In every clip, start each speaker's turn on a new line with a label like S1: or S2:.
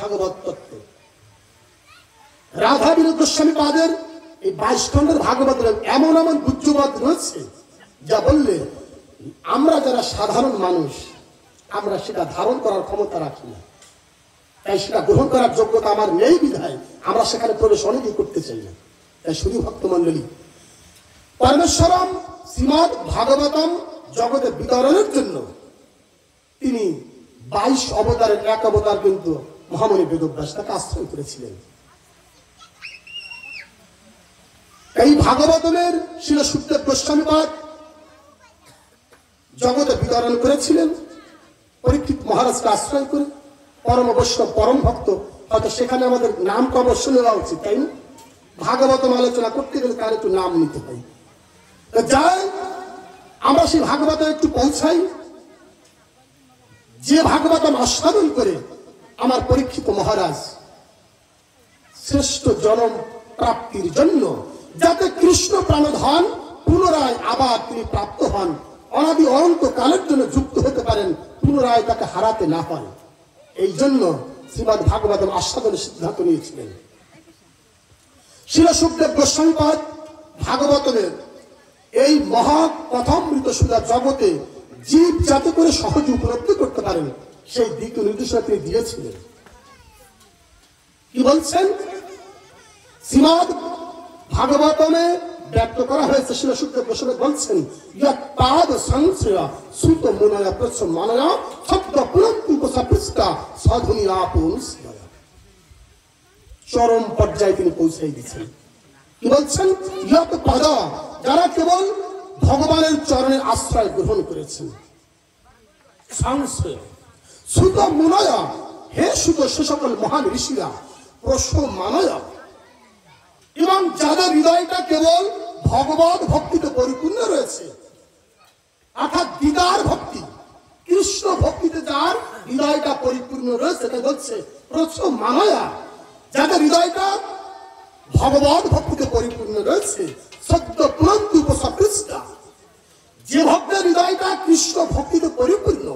S1: ভাগবত তত্ত্ব। রাধা বিনোদ গোস্বামী পাদের এই 22 খণ্ডের ভাগবতের এমন এমন গুজ্জবাদ রয়েছে যা বললে আমরা যারা সাধারণ মানুষ আমরা সেটা ধারণ করার ক্ষমতা রাখি না, তাই সেটা গ্রহণ করার যোগ্যতা আমার নেই বিধায় আমরা সেখানে প্রবেশ অনেকেই করতে চাই না। তাই শুধু ভক্ত মন্ডলী, পরমেশ্বরম শ্রীমদ ভাগবতম জগতে বিতরণের জন্য তিনি 22 অবতারের এক অবতার কিন্তু মহামণি বেদব্যাস তাকে আশ্রয় করেছিলেন। এই ভাগবতমের শিল সুখদেব গোস্বামী পাদ জগতে বিতরণ করেছিলেন পরীক্ষিত মহারাজকে আশ্রয় করে। পরম বৈষ্ণব পরম ভক্ত, হয়তো সেখানে আমাদের নাম অবশ্য নেওয়া উচিত, তাই না? ভাগবতম আলোচনা করতে গেলে তার একটু নাম নিতে হয়। যাই আমরা সেই ভাগবত একটু পৌঁছাই, যে ভাগবতম আস্বাদন করে আমার পরীক্ষিত মহারাজ শ্রেষ্ঠ জনম প্রাপ্তির জন্য, যাতে কৃষ্ণ প্রাণধন পুনরায় আবার তিনি প্রাপ্ত হন, অনাদি অনন্ত কালের জন্য যুক্ত হতে পারেন, পুনরায় তাকে হারাতে না হয়, এই জন্য শ্রীমদ ভাগবতম আস্বাদনের সিদ্ধান্ত নিয়েছিলেন। শিল সুখদেব গোস্বামী পাদ ভাগবতমের এই মহা কথামৃত সুধা জগতে জীব যাতে করে সহজে উপলব্ধি করতে পারেন সেই দিক নির্দেশনা তিনি দিয়েছিলেন। কি বলছেন? শ্রীমদ ভাগবতমে ব্যক্ত করা হয়েছে, শিল সুখদেব গোস্বামী বলছেন, পাদ সংশ্রয় সুত মুনয় প্রচ্ছ মানয় শব্দ পুনঃপৃষ্টা সাধুনি আপন চরম পর্যায়ে তিনি পৌঁছাই দিচ্ছেন। কি বলছেন? পাদ, যারা কেবল ভগবানের চরণের আশ্রয় গ্রহণ করেছেন, সংশ্রয় সুত মুনয়, হে সুত সে সকল মহান ঋষিরা, প্রশ্ন মানয়, এবং যাদের হৃদয়টা কেবল ভগবত ভক্তিতে পরিপূর্ণ রয়েছে, অর্থাৎ দিদার ভক্তি, কৃষ্ণ ভক্তিতে যার হৃদয়টা পরিপূর্ণ রয়েছে, তাই বলছে প্রচ্ছ মানয়া, যাদের হৃদয়টা ভগবত ভক্তিতে পরিপূর্ণ রয়েছে, সত্য পুরন্ত উপসৃষ্টা, যে ভক্তের হৃদয়টা কৃষ্ণ ভক্তিতে পরিপূর্ণ,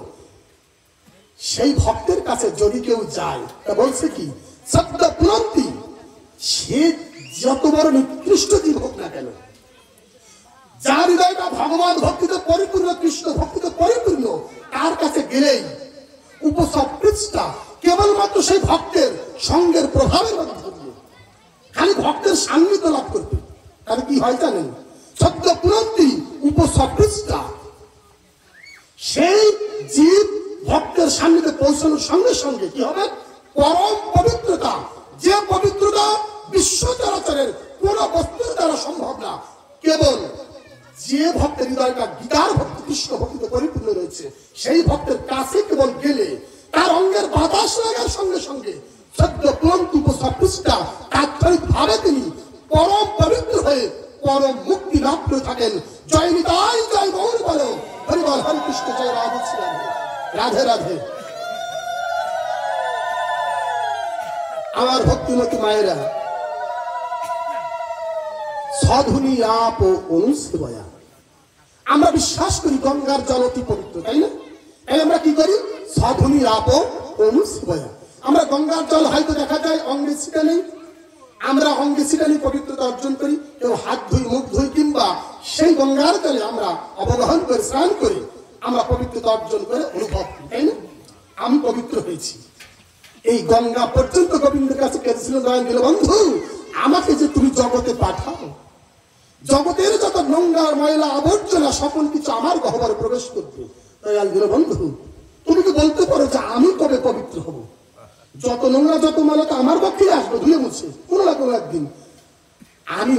S1: সেই ভক্তের কাছে যদি কেউ যায়, তা বলছে কি সত্য পুরন্তি, সে যত বড় নিকৃষ্ট জীব হোক না কেন, যার হৃদয়টা ভগবান ভক্তিতে পরিপূর্ণ, কৃষ্ণ ভক্তিতে পরিপূর্ণ, তার কাছে গেলেই উপসৃষ্টা কেবলমাত্র সেই ভক্তের সঙ্গের প্রভাবের মাধ্যমে খালি ভক্তের সান্নিধ্য লাভ করবে। তাহলে কি হয় জানেন? সত্য পুরন্তি উপসৃষ্টা, সেই জীব ভক্তের সান্নিধ্যে পৌঁছানোর সঙ্গে সঙ্গে কি হবে? পরম পবিত্রতা, যে পবিত্রতা বিশ্ব চরাচরের কোন বস্তুর দ্বারা সম্ভব না, কেবল যে ভক্তের হৃদয়টা গীতার ভক্তি কৃষ্ণ ভক্তিতে পরিপূর্ণ রয়েছে, সেই ভক্তের কাছে কেবল গেলে তার অঙ্গের বাতাস লাগার সঙ্গে সঙ্গে সদ্য পুরন্ত উপসৃষ্টা তাৎক্ষণিক ভাবে তিনি পরম পবিত্র হয়ে পরম মুক্তি লাভ করে থাকেন। জয় নিতাই, জয় গৌর বলো, হরি বল, হরে কৃষ্ণ, জয় রাধে শ্রী রাধে রাধে। আমার ভক্তিমতী মায়েরা, সাধুনি আপ অনুসেবয়া, আমরা বিশ্বাস করি গঙ্গার জল অতি পবিত্র, তাই না? তাই আমরা কি করি? সাধুনি আপ অনুসেবয়া, আমরা গঙ্গার জল হয়তো দেখা যায় অঙ্গে ছিটা নেই, আমরা অঙ্গে ছিটা নেই পবিত্রতা অর্জন করি, কেউ হাত ধুই, মুখ ধুই, কিংবা সেই গঙ্গার জলে আমরা অবগাহন করে স্নান করে আমরা পবিত্রতা অর্জন করে অনুভব করি, তাই না? আমি পবিত্র হয়েছি। এই গঙ্গা পর্যন্ত গোবিন্দের কাছে কেঁদেছিলেন, দয়াল দিল বন্ধু আমাকে যে তুমি জগতে পাঠাও, জগতের যত নোংরা ময়লা আবর্জনা সকল কিছু আমার গহ্বরে প্রবেশ করবে। দয়াল দিল বন্ধু তুমি কি বলতে পারো যে আমি কবে পবিত্র হব? যত নোংরা যত ময়লা তো আমার পক্ষে আসবে ধুয়ে মুছে, কোনো না কোনো একদিন। আমি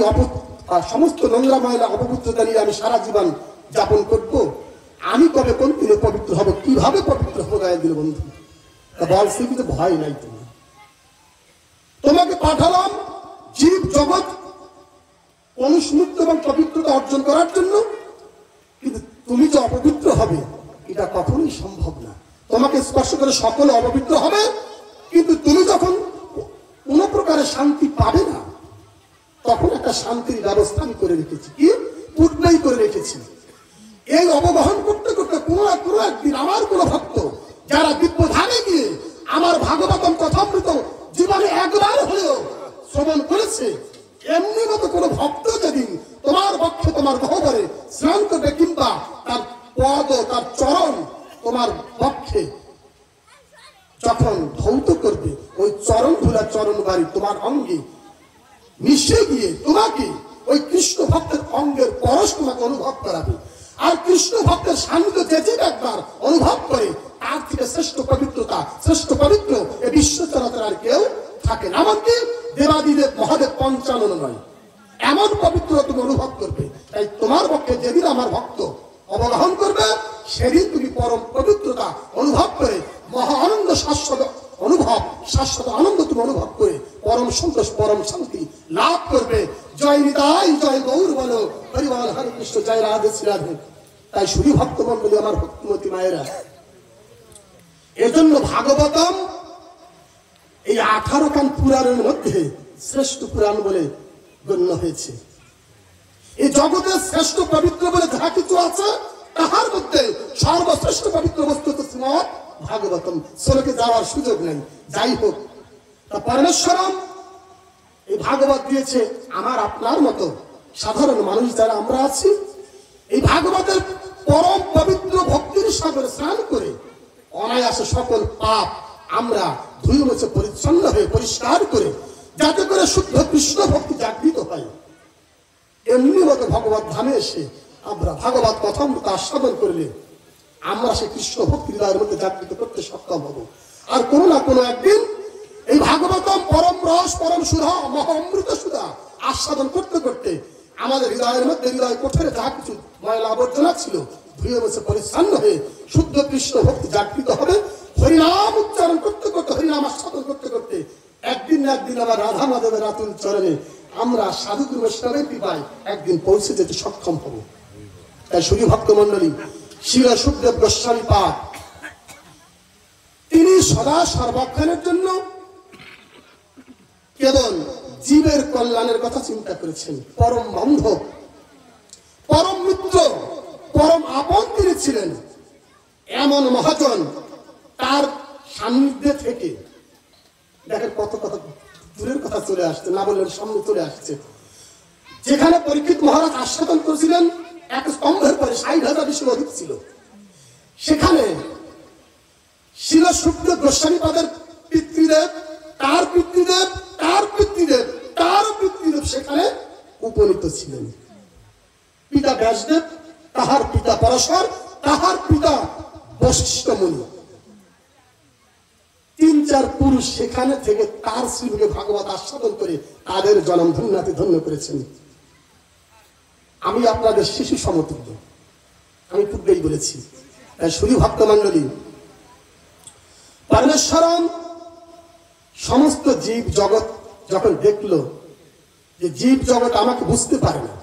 S1: সমস্ত নোংরা ময়লা অপবিত্রতা নিয়ে আমি সারা জীবন যাপন করব, আমি কবে কোন দিনে পবিত্র হব, কিভাবে পবিত্র হবো? দয়াল দিল বন্ধু বলছে কিন্তু ভয় নাই, তুমি তোমাকে পাঠালাম জীব জগৎ অনুস্মৃত এবং পবিত্রতা অর্জন করার জন্য, কিন্তু তুমি যে অপবিত্র হবে এটা কখনোই সম্ভব না। তোমাকে স্পর্শ করে সকলে অপবিত্র হবে, কিন্তু তুমি যখন কোন প্রকারের শান্তি পাবে না, তখন একটা শান্তির ব্যবস্থা আমি করে রেখেছি, কি পূর্বেই করে রেখেছি। এই অবগাহন করতে করতে কোনো না কোনো একদিন আমার কোন ভক্ত যারা দিব্য ধামে গিয়ে আমার ভাগবতম কথামৃত করেছে, এমনি মতো কোন ভক্ত যেদিন তোমার পক্ষে তোমার গহ্বরে স্নান করবে কিংবা তার পদ তার চরণ তোমার পক্ষে যখন ধৌত করবে, ওই চরণ ধুলা চরণ বাড়ি তোমার অঙ্গে মিশে গিয়ে তোমাকে ওই কৃষ্ণ ভক্তের অঙ্গের পরশ তোমাকে অনুভব করাবে। আর কৃষ্ণ ভক্তের সান্নিধ্য যে একবার অনুভব করে, তার থেকে শ্রেষ্ঠ পবিত্রতা, শ্রেষ্ঠ পবিত্র এই বিশ্ব চরাচর আর কেউ থাকে না। এমনকি দেবাদিদেব মহাদেব পঞ্চানন নয়, এমন পবিত্র তুমি অনুভব করবে। তাই তোমার পক্ষে যেদিন আমার ভক্ত অবগাহন করবে, সেদিন তুমি পরম পবিত্রতা অনুভব করে মহা আনন্দ শাশ্বত অনুভব, শাশ্বত আনন্দ তুমি অনুভব করে পরম সন্তোষ, পরম শান্তি লাভ করবে। জয় নিতাই, জয় গৌর বলো, হরিবল, হরে কৃষ্ণ, জয় রাধে শ্রী রাধে। তাই শুধু ভক্ত মন্ডলী, আমার ভক্তিমতী মায়েরা, এজন্য ভাগবতম এই 18 খান পুরাণের মধ্যে শ্রেষ্ঠ পুরাণ বলে গণ্য হয়েছে। এই জগতের শ্রেষ্ঠ পবিত্র বলে যাহা কিছু আছে, তাহার মধ্যে সর্বশ্রেষ্ঠ পবিত্র বস্তু হচ্ছে শ্রীমৎ ভাগবতম। শ্লোকে যাওয়ার সুযোগ নেই। যাই হোক, তা পরমেশ্বরম এই ভাগবত দিয়েছে আমার আপনার মতো সাধারণ মানুষ যারা আমরা আছি। এই ভাগবতের পরম পবিত্র ভক্তির সাগরে স্নান করে অনায়াসে সকল পাপ আমরা ধুয়ে মুছে পরিচ্ছন্ন হয়ে পরিষ্কার করে, যাতে করে শুদ্ধ কৃষ্ণ ভক্তি জাগৃত হয়। এমনি মতো ভগবত ধামে এসে আমরা ভাগবত কথামৃত আস্বাদন করলে আমরা সেই কৃষ্ণ ভক্তি হৃদয়ের মধ্যে জাগৃত করতে সক্ষম হব। আর কোনো না কোনো একদিন এই ভাগবতম পরম রস, পরম সুধা, মহা অমৃত সুধা আস্বাদন করতে করতে আমাদের হৃদয়ের মধ্যে, হৃদয় কোঠরে যা কিছু ময়লা আবর্জনা ছিল, ধুয়ে বসে পরিচ্ছন্ন হয়ে শুদ্ধ কৃষ্ণ ভক্তি জাগৃত হবে। হরিনাম উচ্চারণ করতে করতে, হরিনাম আস্বাদন করতে করতে একদিন না একদিন আবার রাধা মাধবের আতুল চরণে আমরা সাধুগুরু বৈষ্ণবের কৃপায় একদিন পৌঁছে যেতে সক্ষম হব। তাই শুধু ভক্ত মন্ডলী, শ্রী সুখদেব গোস্বামী পাদ তিনি সদা সর্বক্ষণের জন্য কেবল জীবের কল্যাণের কথা চিন্তা করেছেন। পরম বান্ধব, পরম মিত্র, পরম আপন তিনি ছিলেন। এমন মহাজন তার সান্নিধ্যে থেকে, দেখেন কত কথা দূরের কথা চলে আসছে, না বললেন সামনে চলে আসছে। যেখানে পরীক্ষিত মহারাজ আস্বাদন করেছিলেন এক স্তম্ভের পরে 60,000 বেশি অধিক ছিল, সেখানে শিল সুখদেব গোস্বামী পাদের পিতৃদেব, তার পিতৃদেব, তার পিতৃদেব, তার পিতৃদেব সেখানে উপনীত ছিলেন। পিতা ব্যাসদেব, তাহার পিতা পরশর, তাহার পিতা বশিষ্ঠ মুনি, 3-4 পুরুষ সেখানে থেকে তার শ্রীমুখে ভাগবত আস্বাদন করে তাদের জন্ম ধন্যাতি ধন্য করেছেন। আমি আপনাদের শিশু সমতুল্য, আমি পূর্বেই বলেছি। তাই শুধু ভক্ত মন্ডলী, পরমেশ্বরম সমস্ত জীব জগৎ যখন দেখল যে জীব জগৎ আমাকে বুঝতে পারে না,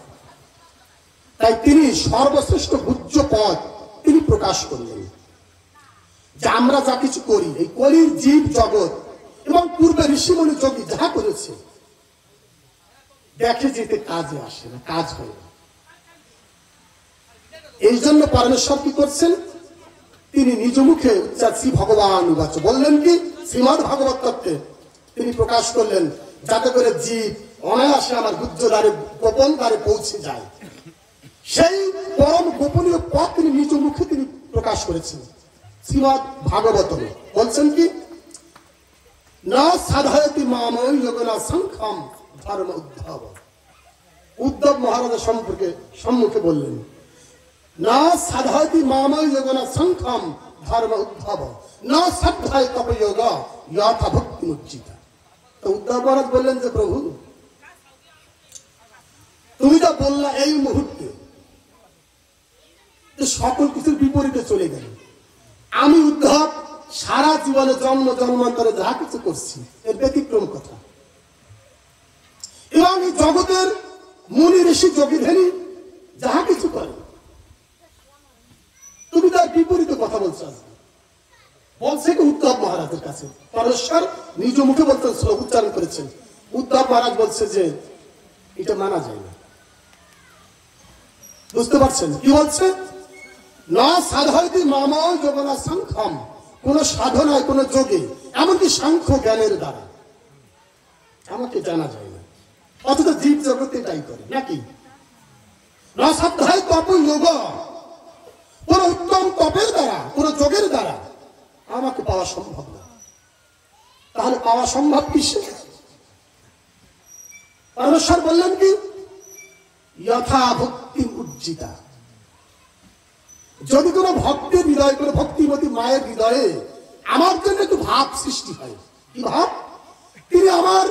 S1: তাই তিনি সর্বশ্রেষ্ঠ পূজ্য পদ তিনি প্রকাশ করলেন। যে আমরা যা কিছু করি, এই কলির জীব জগৎ এবং পূর্বে ঋষিমণি যোগী যাহা করেছে, দেখে যেতে কাজে আসে না, কাজ হয় না। এই জন্য পরমেশ্বর কি করছেন, তিনি নিজ মুখে শ্রী ভগবান উবাচ বললেন কি, শ্রীমদ ভাগবত তত্ত্বে তিনি প্রকাশ করলেন, যাতে করে জীব অনায়াসে আমার গুহ্য দ্বারে, গোপন দ্বারে পৌঁছে যায়। সেই পরম গোপনীয় পথ তিনি নিজ মুখে তিনি প্রকাশ করেছেন। শ্রীমদ ভাগবতম বলছেন কি, না সাধায়তি মাময় যোগনা সংখ্যম ধর্ম উদ্ধব। উদ্ধব মহারাজের সম্মুখে বললেন, না সাধায়তি মাময় যোগনা সংখ্যম ধর্ম উদ্ধব, না শ্রদ্ধায় তপযোগ যথা ভক্তি মুজ্জিতা। তো উদ্ধব মহারাজ বললেন যে প্রভু, তুমি যা বললা এই মুহূর্তে সকল কিছুর বিপরীতে চলে গেল। আমি উদ্ধব সারা জীবনে জন্ম জন্মান্তরে যাহা কিছু করছি, এর ব্যতিক্রম কথা। এবং এই জগতের মুনি ঋষি যোগী ধ্যানী যাহা কিছু করে, তুমি তার বিপরীতে কথা বলছো। বলছে কি উদ্ধব মহারাজের কাছে, পরমেশ্বর নিজ মুখে বলতেন, শ্লোক উচ্চারণ করেছেন। উদ্ধব মহারাজ বলছে যে এটা মানা যায় না। বুঝতে পারছেন কি বলছে, না সাধয়তি মাময় যোগনা সংখ্যম, কোন সাধনায়, কোন যোগে, এমনকি সাংখ্য জ্ঞানের দ্বারা আমাকে জানা যায় না। অথচ জীব জগতে এটাই করে নাকি? না সাধ্যায় তপ যোগ, কোন উত্তম তপের দ্বারা, কোন যোগের দ্বারা আমাকে পাওয়া সম্ভব না। তাহলে পাওয়া সম্ভব কিসে? পরমেশ্বর বললেন কি, যথা ভক্তি উজ্জিতা। যদি কোনো ভক্তের হৃদয়, কোনো ভক্তিমতী মায়ের হৃদয়ে আমার জন্য একটু ভাব সৃষ্টি হয়, কি ভাব? তিনি আমার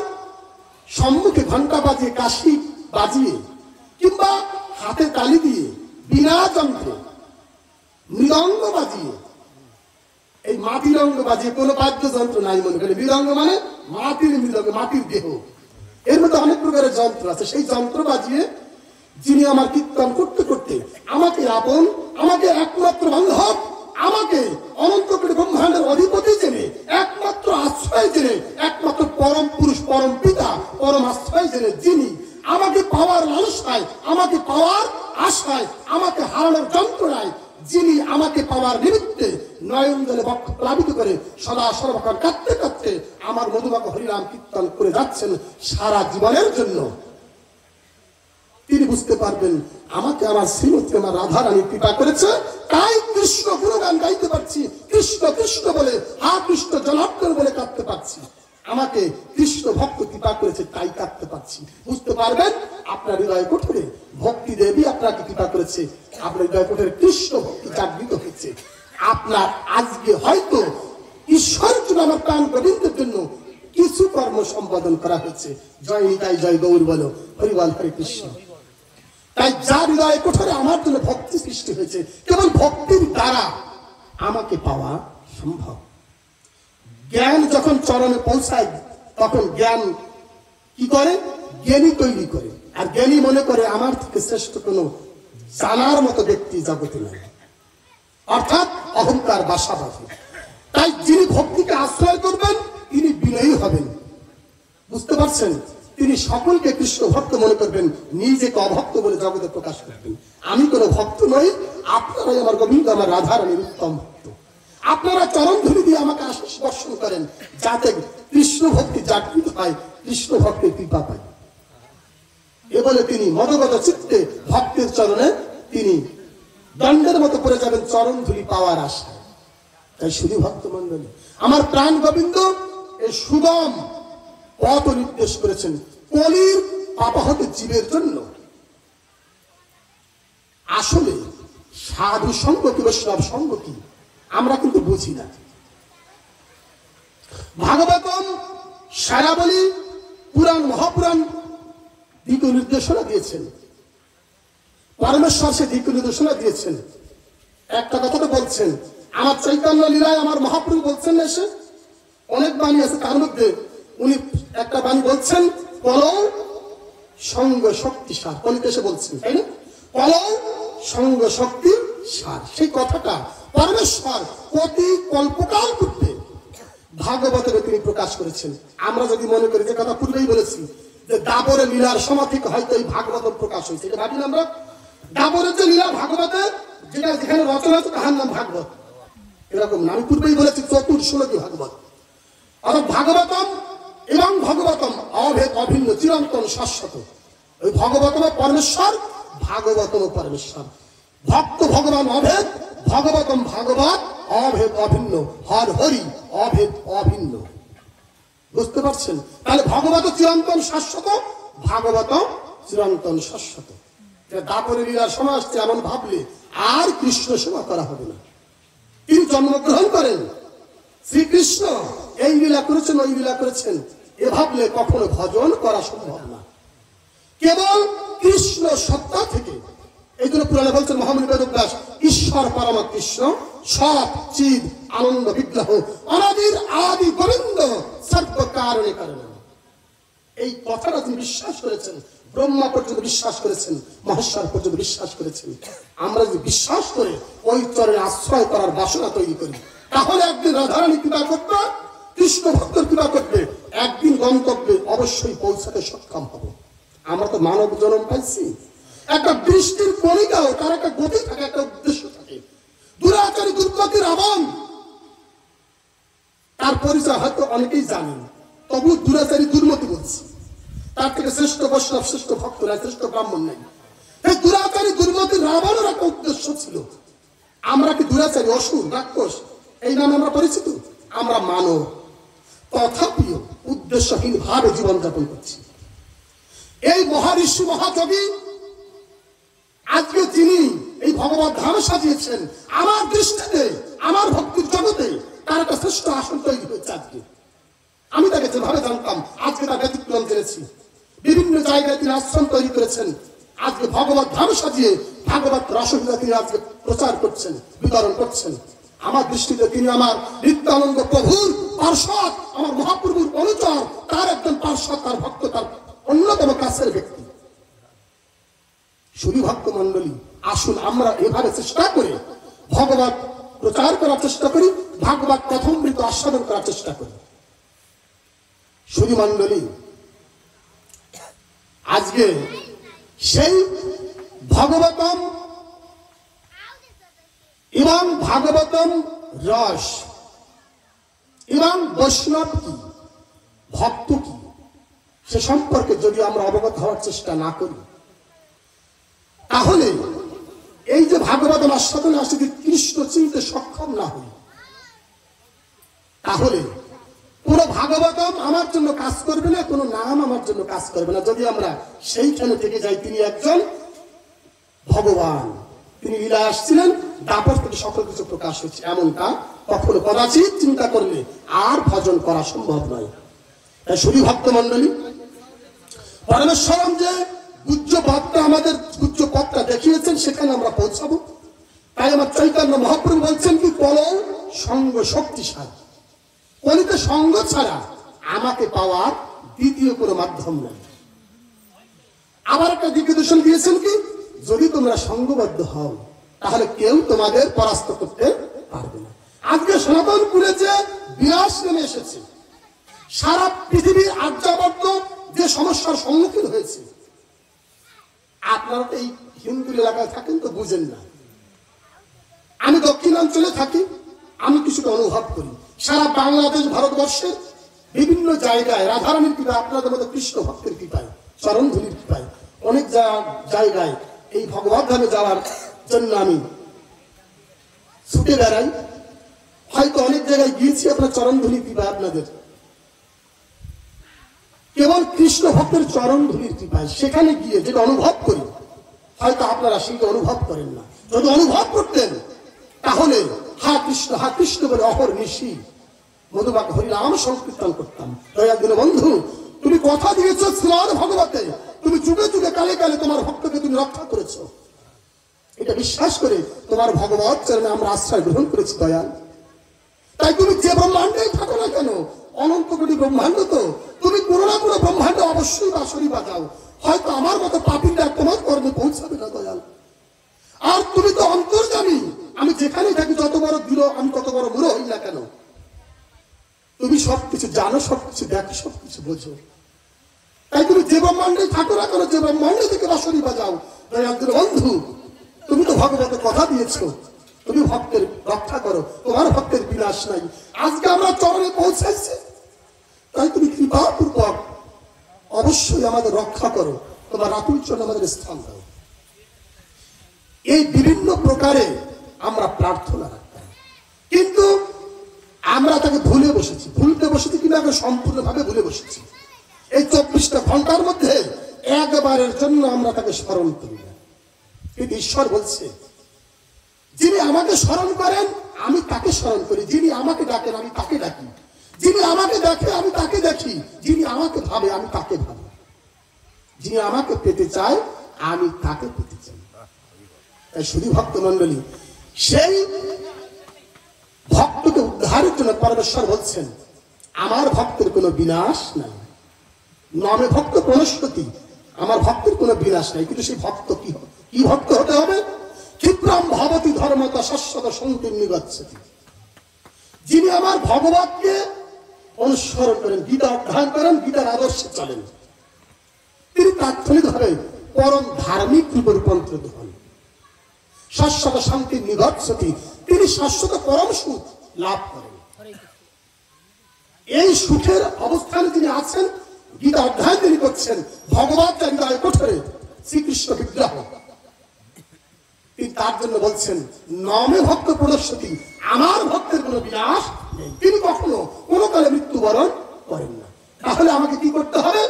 S1: সম্মুখে ঘন্টা বাজিয়ে, কাশি বাজিয়ে, কিংবা হাতে তালি দিয়ে, বিনা যন্ত্রে মৃদঙ্গ বাজিয়ে, এই মাটির অঙ্গ বাজিয়ে, কোনো বাদ্যযন্ত্র নাই মনে করে, মৃদঙ্গ মানে মাটির মৃদঙ্গ, মাটির দেহ, এর মধ্যে অনেক প্রকারের যন্ত্র আছে, সেই যন্ত্র বাজিয়ে যিনি আমার কীর্তন করতে করতে আমাকে আপন, আমাকে একমাত্র বান্ধব, আমাকে অনন্ত কোটি ব্রহ্মাণ্ডের অধিপতি জেনে, একমাত্র আশ্রয় জেনে, একমাত্র পরম পুরুষ, পরম পিতা, পরম আশ্রয় জেনে, যিনি আমাকে পাওয়ার লালসায়, আমাকে পাওয়ার আশায়, আমাকে হারানোর যন্ত্রণায়, যিনি আমাকে পাওয়ার নিমিত্তে নয়ন জলে বক্ষ প্লাবিত করে সদা সর্বক্ষণ কাঁদতে কাঁদতে আমার মধুমাখা হরিনাম কীর্তন করে যাচ্ছেন সারা জীবনের জন্য, তিনি বুঝতে পারবেন আমাকে আমার শ্রীমতী, আমার রাধা রানী কৃপা করেছে, তাই কৃষ্ণ গুণগান গাইতে পারছি, কৃষ্ণ কৃষ্ণ বলে, হা কৃষ্ণ জনার্দন বলে কাঁদতে পারছি, আমাকে কৃষ্ণ ভক্ত কৃপা করেছে তাই কাঁদতে পারছি। বুঝতে পারবেন আপনার হৃদয় কোঠরে ভক্তি দেবী আপনাকে কৃপা করেছে, আপনার হৃদয় কোঠরে কৃষ্ণ ভক্তি জাগৃত হয়েছে। আপনার আজকে হয়তো ঈশ্বরের জন্য, আমার প্রাণ গোবিন্দের জন্য কিছু কর্ম সম্পাদন করা হয়েছে। জয় নিতাই, জয় গৌর বলো, হরিবল, হরে কৃষ্ণ। তাই যার হৃদয় কোঠরে আমার জন্য ভক্তি সৃষ্টি হয়েছে, কেবল ভক্তির দ্বারা আমাকে পাওয়া সম্ভব। জ্ঞান যখন চরণে পৌঁছায়, তখন জ্ঞান কি করে? জ্ঞানী তৈরি করে। আর জ্ঞানী মনে করে আমার থেকে শ্রেষ্ঠ কোনো জানার মতো ব্যক্তি জগতে নেই, অর্থাৎ অহংকার বাসা বাঁধে। তাই যিনি ভক্তিকে আশ্রয় করবেন তিনি বিনয়ী হবেন, বুঝতে পারছেন? তিনি সকলকে কৃষ্ণ ভক্ত মনে করবেন, নিজেকে অভক্ত বলে জগতে প্রকাশ করবেন। আমি কোনো ভক্ত নই, আপনারাই আমার গোবিন্দ, আমার রাধা রানীর উত্তম ভক্ত। আপনারা চরণ ধুলি দিয়ে আমাকে আশীষ বর্ষণ করেন, যাতে কৃষ্ণ ভক্তি জাগৃত হয়, কৃষ্ণ ভক্তের কৃপা পায়। এ বলে তিনি মদগত চিত্তে ভক্তের চরণে তিনি দণ্ডের মতো পড়ে যাবেন, চরণ ধুলি পাওয়ার আশায়। তাই শুধু ভক্ত মন্ডলী, আমার প্রাণ গোবিন্দ এই সুগম পথ নির্দেশ করেছেন কলির পাপাহত জীবের জন্য। আসলে সাধু সঙ্গ কি, বৈষ্ণব সঙ্গ কি, আমরা কিন্তু বুঝি না। ভাগবতম, সারাবলী, পুরাণ, মহাপুরাণ দিক নির্দেশনা দিয়েছেন, পরমেশ্বর সে দিক নির্দেশনা দিয়েছেন। একটা কথা তো বলছেন, আমার চৈতন্য লীলায় আমার মহাপ্রভু বলছেন না, এসে অনেক বাণী আছে, তার মধ্যে উনি একটা বাণী বলছেন, কলৌ সঙ্গ শক্তি সার, কলিতে এসে বলছেন, তাই না? কলৌ সঙ্গ শক্তি সার, সেই কথাটা পরমেশ্বর প্রতি কল্পকাল করতে ভাগবতের তিনি প্রকাশ করেছেন। আমরা যদি মনে করি, যে কথা পূর্বেই বলেছি, যে দাবরের লীলার সময় থেকে হয়তো এই ভাগবত প্রকাশ হয়েছে, এটা ভাবি না আমরা। দাবরের যে লীলা ভাগবতে, যেটা যেখানে রচনা হয়েছে তাহার নাম ভাগবত, এরকম না। আমি পূর্বেই বলেছি চতুর্শ্লোকী ভাগবত। অর্থাৎ ভাগবতম এবং ভগবতম অভেদ, অভিন্ন, চিরন্তন, শাশ্বত। ওই ভগবতম পরমেশ্বর, ভাগবতম পরমেশ্বর। ভক্ত ভগবান অভেদ, ভগবতম ভাগবত অভেদ, অভিন্ন। হর হরি অভেদ, অভিন্ন। বুঝতে পারছেন? তাহলে ভগবত চিরন্তন শাশ্বত, ভাগবত চিরন্তন শাশ্বত। দাপরে লীলার সময় আসছে এমন ভাবলে আর কৃষ্ণ সেবা করা হবে না। তিনি জন্মগ্রহণ করেন, শ্রীকৃষ্ণ এই লীলা করেছেন, ওই লীলা করেছেন, এ ভাবলে কখনো ভজন করা সম্ভব না। কেবল কৃষ্ণ সত্তা থেকে, এই জন্য পুরাণে বলছেন মহামুনি বেদব্যাস, ঈশ্বর পরম কৃষ্ণ সৎ চিদ আনন্দ বিগ্রহ অনাদির আদি গোবিন্দ সর্ব কারণে কারণে। এই কথাটা তিনি বিশ্বাস করেছেন, ব্রহ্মা পর্যন্ত বিশ্বাস করেছেন, মহেশ্বর পর্যন্ত বিশ্বাস করেছেন। আমরা যদি বিশ্বাস করে ওই চরণে আশ্রয় করার বাসনা তৈরি করি, তাহলে একদিন রাধারানী কৃপা করবে, কৃষ্ণ ভক্তর কৃপা করবে, একদিন গন্তব্যে অবশ্যই পৌঁছাতে সক্ষম হব। আমরা তো মানব জন্ম পাইছি, একটা বৃষ্টির কণিকাও তার একটা গতি থাকে, একটা উদ্দেশ্য থাকে। দুরাচারী দুর্গতি রাবণ, তার পরিচয় হয়তো অনেকেই জানেন, তবু দুরাচারী দুর্মতি বলছি। তার থেকে শ্রেষ্ঠ বৈষ্ণব, শ্রেষ্ঠ ভক্ত নাই, শ্রেষ্ঠ ব্রাহ্মণ নাই। এই দুরাচারী দুর্মতি রাবণের একটা উদ্দেশ্য ছিল। আমরা কি দুরাচারী, অসুর, রাক্ষস এই নামে আমরা পরিচিত? আমরা মানব, তথাপিও উদ্দেশ্যহীন ভাবে জীবনযাপন করছি। এই মহারিষি মহাযোগী আজকে যিনি এই ভগবত ধাম সাজিয়েছেন, আমার দৃষ্টিতে, আমার ভক্তির জগতে তার একটা শ্রেষ্ঠ আসন তৈরি হয়েছে। আজকে আমি তাকে যেভাবে জানতাম, আজকে তার ব্যতিক্রম জেনেছি। বিভিন্ন জায়গায় তিনি আশ্রম তৈরি করেছেন। আজকে ভগবত ধাম সাজিয়ে ভাগবত রসগোল্লা তিনি আজকে প্রচার করছেন, বিতরণ করছেন। আমার দৃষ্টিতে তিনি আমার নিত্যানন্দ প্রভুর পার্ষদ, আমার মহাপ্রভুর অনুচর, তার একজন পার্ষদ, তার ভক্ত, তার অন্যতম কাছের ব্যক্তি। শুধু ভক্ত মন্ডলী, আসুন আমরা এভাবে চেষ্টা করে ভগবত প্রচার করার চেষ্টা করি, ভাগবত কথামৃত আস্বাদন করার চেষ্টা করি। শুধু মন্ডলী, আজকে সেই ভগবতম এবং ভাগবতম রস এবং বৈষ্ণব কি, ভক্ত কি, সে সম্পর্কে যদি আমরা অবগত হওয়ার চেষ্টা না করি, তাহলে এই যে ভাগবতম আস্বাদনে আসে যদি কৃষ্ণ চিনতে সক্ষম না হই, তাহলে কোন ভাগবতম আমার জন্য কাজ করবে না, কোন নাম আমার জন্য কাজ করবে না। যদি আমরা সেইখানে থেকে যাই, তিনি একজন ভগবান, তিনি লীলা আসছিলেন, দাপর থেকে সকল কিছু প্রকাশ হচ্ছে, এমনটা কখনো কদাচিৎ চিন্তা করলে আর ভজন করা সম্ভব নয়। তাই শুধু ভক্ত মন্ডলী, পরমেশ্বরম যে গুজ্জ পথটা আমাদের গুজ্জ পথটা দেখিয়েছেন, সেখানে আমরা পৌঁছাবো। তাই আমার চৈতন্য মহাপ্রভু বলছেন কি, কলৌ সঙ্গ শক্তিশালী, কলিতে সঙ্গ ছাড়া আমাকে পাওয়ার দ্বিতীয় কোনো মাধ্যম নেই। আবার একটা দিগ্দর্শন দিয়েছেন কি, যদি তোমরা সঙ্গবদ্ধ হও তাহলে কেউ তোমাদের পরাস্ত করতে পারবে না। আজকে সনাতনপুরে যে বিনাশ নেমে এসেছে, সারা পৃথিবীর আর্যাবর্ত যে সমস্যার সম্মুখীন হয়েছে, আপনারা তো এই হিন্দু এলাকায় থাকেন তো বুঝেন না। আমি দক্ষিণাঞ্চলে থাকি, আমি কিছুটা অনুভব করি। সারা বাংলাদেশ, ভারতবর্ষের বিভিন্ন জায়গায় রাধারানীর কৃপায়, আপনাদের মতো কৃষ্ণ ভক্তের কৃপায়, চরণধুলির কৃপায় অনেক জায়গায় এই ভগবত ধামে যাওয়ার জন্য আমি ছুটে বেড়াই। হয়তো অনেক জায়গায় গিয়েছি আপনার চরণধুলির কৃপায়, আপনাদের কেবল কৃষ্ণ ভক্তের চরণধুলির কৃপায় সেখানে গিয়ে যেটা অনুভব করি, হয়তো আপনারা সেটা অনুভব করেন না। যদি অনুভব করতেন তাহলে হা কৃষ্ণ বলে অহর নিশি মধুবাক হরিনাম সংকীর্তন করতাম। দয়াল দিন বন্ধু, তুমি কথা দিয়েছ শ্রীমদ ভগবতে, তুমি যুগে যুগে কালে কালে তোমার ভক্তকে তুমি রক্ষা করেছো, এটা বিশ্বাস করে তোমার ভগবত চরণে আমরা আশ্রয় গ্রহণ করেছি দয়াল। তাই তুমি যে ব্রহ্মাণ্ডেই থাকো না কেন, অনন্ত কোটি ব্রহ্মাণ্ড তো, তুমি কোনো না কোনো ব্রহ্মাণ্ড অবশ্যই বাঁশরি বাজাও। হয়তো আমার মতো পাপীরা তোমার কর্মে পৌঁছাবে না দয়াল। আর তুমি তো অন্তর্যামী, আমি যেখানে থাকি, যত বড় দৃঢ় আমি কত বড় মূঢ় হই না কেন, তুমি সবকিছু জানো, সবকিছু দেখো, সবকিছু বোঝো। তাই তুমি যে ব্রহ্মাণ্ডে থাকো না কেন, যে ব্রহ্মাণ্ড থেকে বাঁশরি বাজাও দয়াল বন্ধু, তুমি তো ভগবতের কথা দিয়েছো, তুমি ভক্তের রক্ষা করো, তোমার ভক্তের বিনাশ নাই। আজকে আমরা চরণে পৌঁছেছি, তাই তুমি কৃপাপূর্বক অবশ্যই আমাদের রক্ষা করো, তোমার রাতুল চরণে আমাদের স্থান দাও। এই বিভিন্ন প্রকারে আমরা প্রার্থনা রাখতাম, কিন্তু আমরা তাকে ভুলে বসেছি। ভুলতে বসেছি কিন্তু আমরা সম্পূর্ণভাবে ভুলে বসেছি। এই 24টা ঘন্টার মধ্যে একবারের জন্য আমরা তাকে স্মরণ করি না। কিন্তু ঈশ্বর বলছে, যিনি আমাকে স্মরণ করেন আমি তাকে স্মরণ করি, যিনি আমাকে ডাকেন আমি তাকে ডাকি, যিনি আমাকে দেখে আমি তাকে দেখি, যিনি আমাকে ভাবে আমি তাকে ভাবি, যিনি আমাকে পেতে চায় আমি তাকে পেতে চাই। তাই শুধু ভক্ত মন্ডলী, সেই ভক্তকে উদ্ধারের জন্য পরমেশ্বর বলছেন, আমার ভক্তের কোনো বিনাশ নাই, নামে ভক্ত প্রণস্বতী, আমার ভক্তের কোনো বিনাশ নাই। কিন্তু সেই ভক্ত কি ভক্ত হতে হবে? ক্ষিপ্রাম ভবতি ধর্মতা শাশ্বত সংকীর্ণি গচ্ছতি, যিনি আমার ভগবতকে অনুসরণ করেন, গীতা অধ্যয়ন করেন, গীতার আদর্শে চলেন, তিনি তাৎক্ষণিকভাবে পরম ধার্মিক রূপে রূপান্তরিত হন। শাশ্বত শান্তি নিগচ্ছতি, তিনি শাশ্বত পরম সুখ লাভ করেন। এই সুখের অবস্থানে তিনি আছেন, গীতা অধ্যায় তিনি করছেন, ভগবান তার হৃদয় কোঠরে শ্রীকৃষ্ণ বিগ্রহ। তিনি তার জন্য বলছেন, নমে ভক্ত প্রদর্শতি, আমার ভক্তের কোনো বিনাশ নেই। তিনি কখনো কোনো কালে মৃত্যুবরণ করেন না। তাহলে আমাকে কি করতে হবে?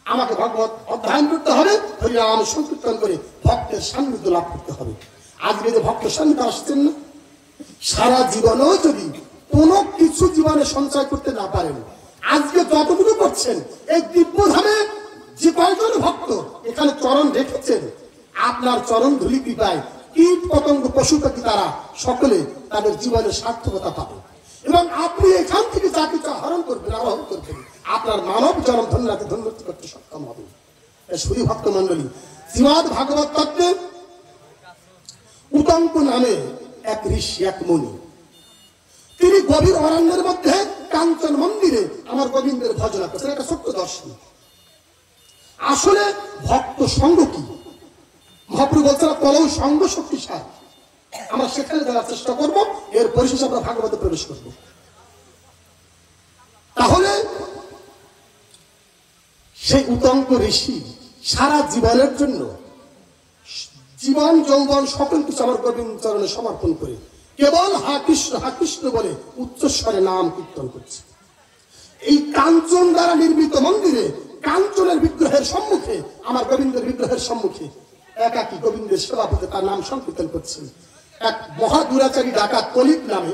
S1: আমাকে ভগবত অধ্যয়ন করতে হবে, হরিনাম সংকীর্তন করে ভক্তের সান্নিধ্য লাভ করতে হবে। আজকে যে ভক্ত সান্নিধ্য আসছেন না, সারা জীবনেও যদি কোনো কিছু জীবনে সঞ্চয় করতে না পারেন, আজকে যতটুকু করছেন এই দিব্যধামে যে কয়জন ভক্ত এখানে চরণ রেখেছেন, আপনার চরণ ধুলি কৃপায় কীট পতঙ্গ পশু পাখি তারা সকলে তাদের জীবনের সার্থকতা পাবে। এবং আপনি এখান থেকে যা কিছু আহরণ করবেন, আহরণ করবেন, আপনার মানব জন্ম ধন্যকে ধন্য করতে সক্ষম হবে। শুধু ভক্ত মন্ডলী, শ্রীমদ ভাগবত তত্ত্বে উতঙ্ক নামে এক ঋষি, এক মুনি, তিনি গভীর অরণ্যের মধ্যে কাঞ্চন মন্দিরে আমার গোবিন্দের ভজনা করছেন। একটা সত্য দর্শন। আসলে ভক্ত সঙ্গ কি? মহাপ্রভু বলছেন, কলৌ সঙ্গ শক্তিশালী। আমরা সেখানে যাওয়ার চেষ্টা করবো, এর পরিশেষে আমরা ভাগবতে প্রবেশ করবো। তাহলে সেই উতঙ্ক ঋষি সারা জীবনের জন্য জীবন যৌবন সকল কিছু আমার গোবিন্দ চরণে সমর্পণ করে কেবল হা কৃষ্ণ বলে উচ্চস্বরে নাম কীর্তন করছে। এই কাঞ্চন দ্বারা নির্মিত মন্দিরে কাঞ্চনের বিগ্রহের সম্মুখে, আমার গোবিন্দের বিগ্রহের সম্মুখে একাকী গোবিন্দের সেবা করতে তার নাম সংকীর্তন করছেন। এক মহাদুরাচারী ডাকাত কলিপ নামে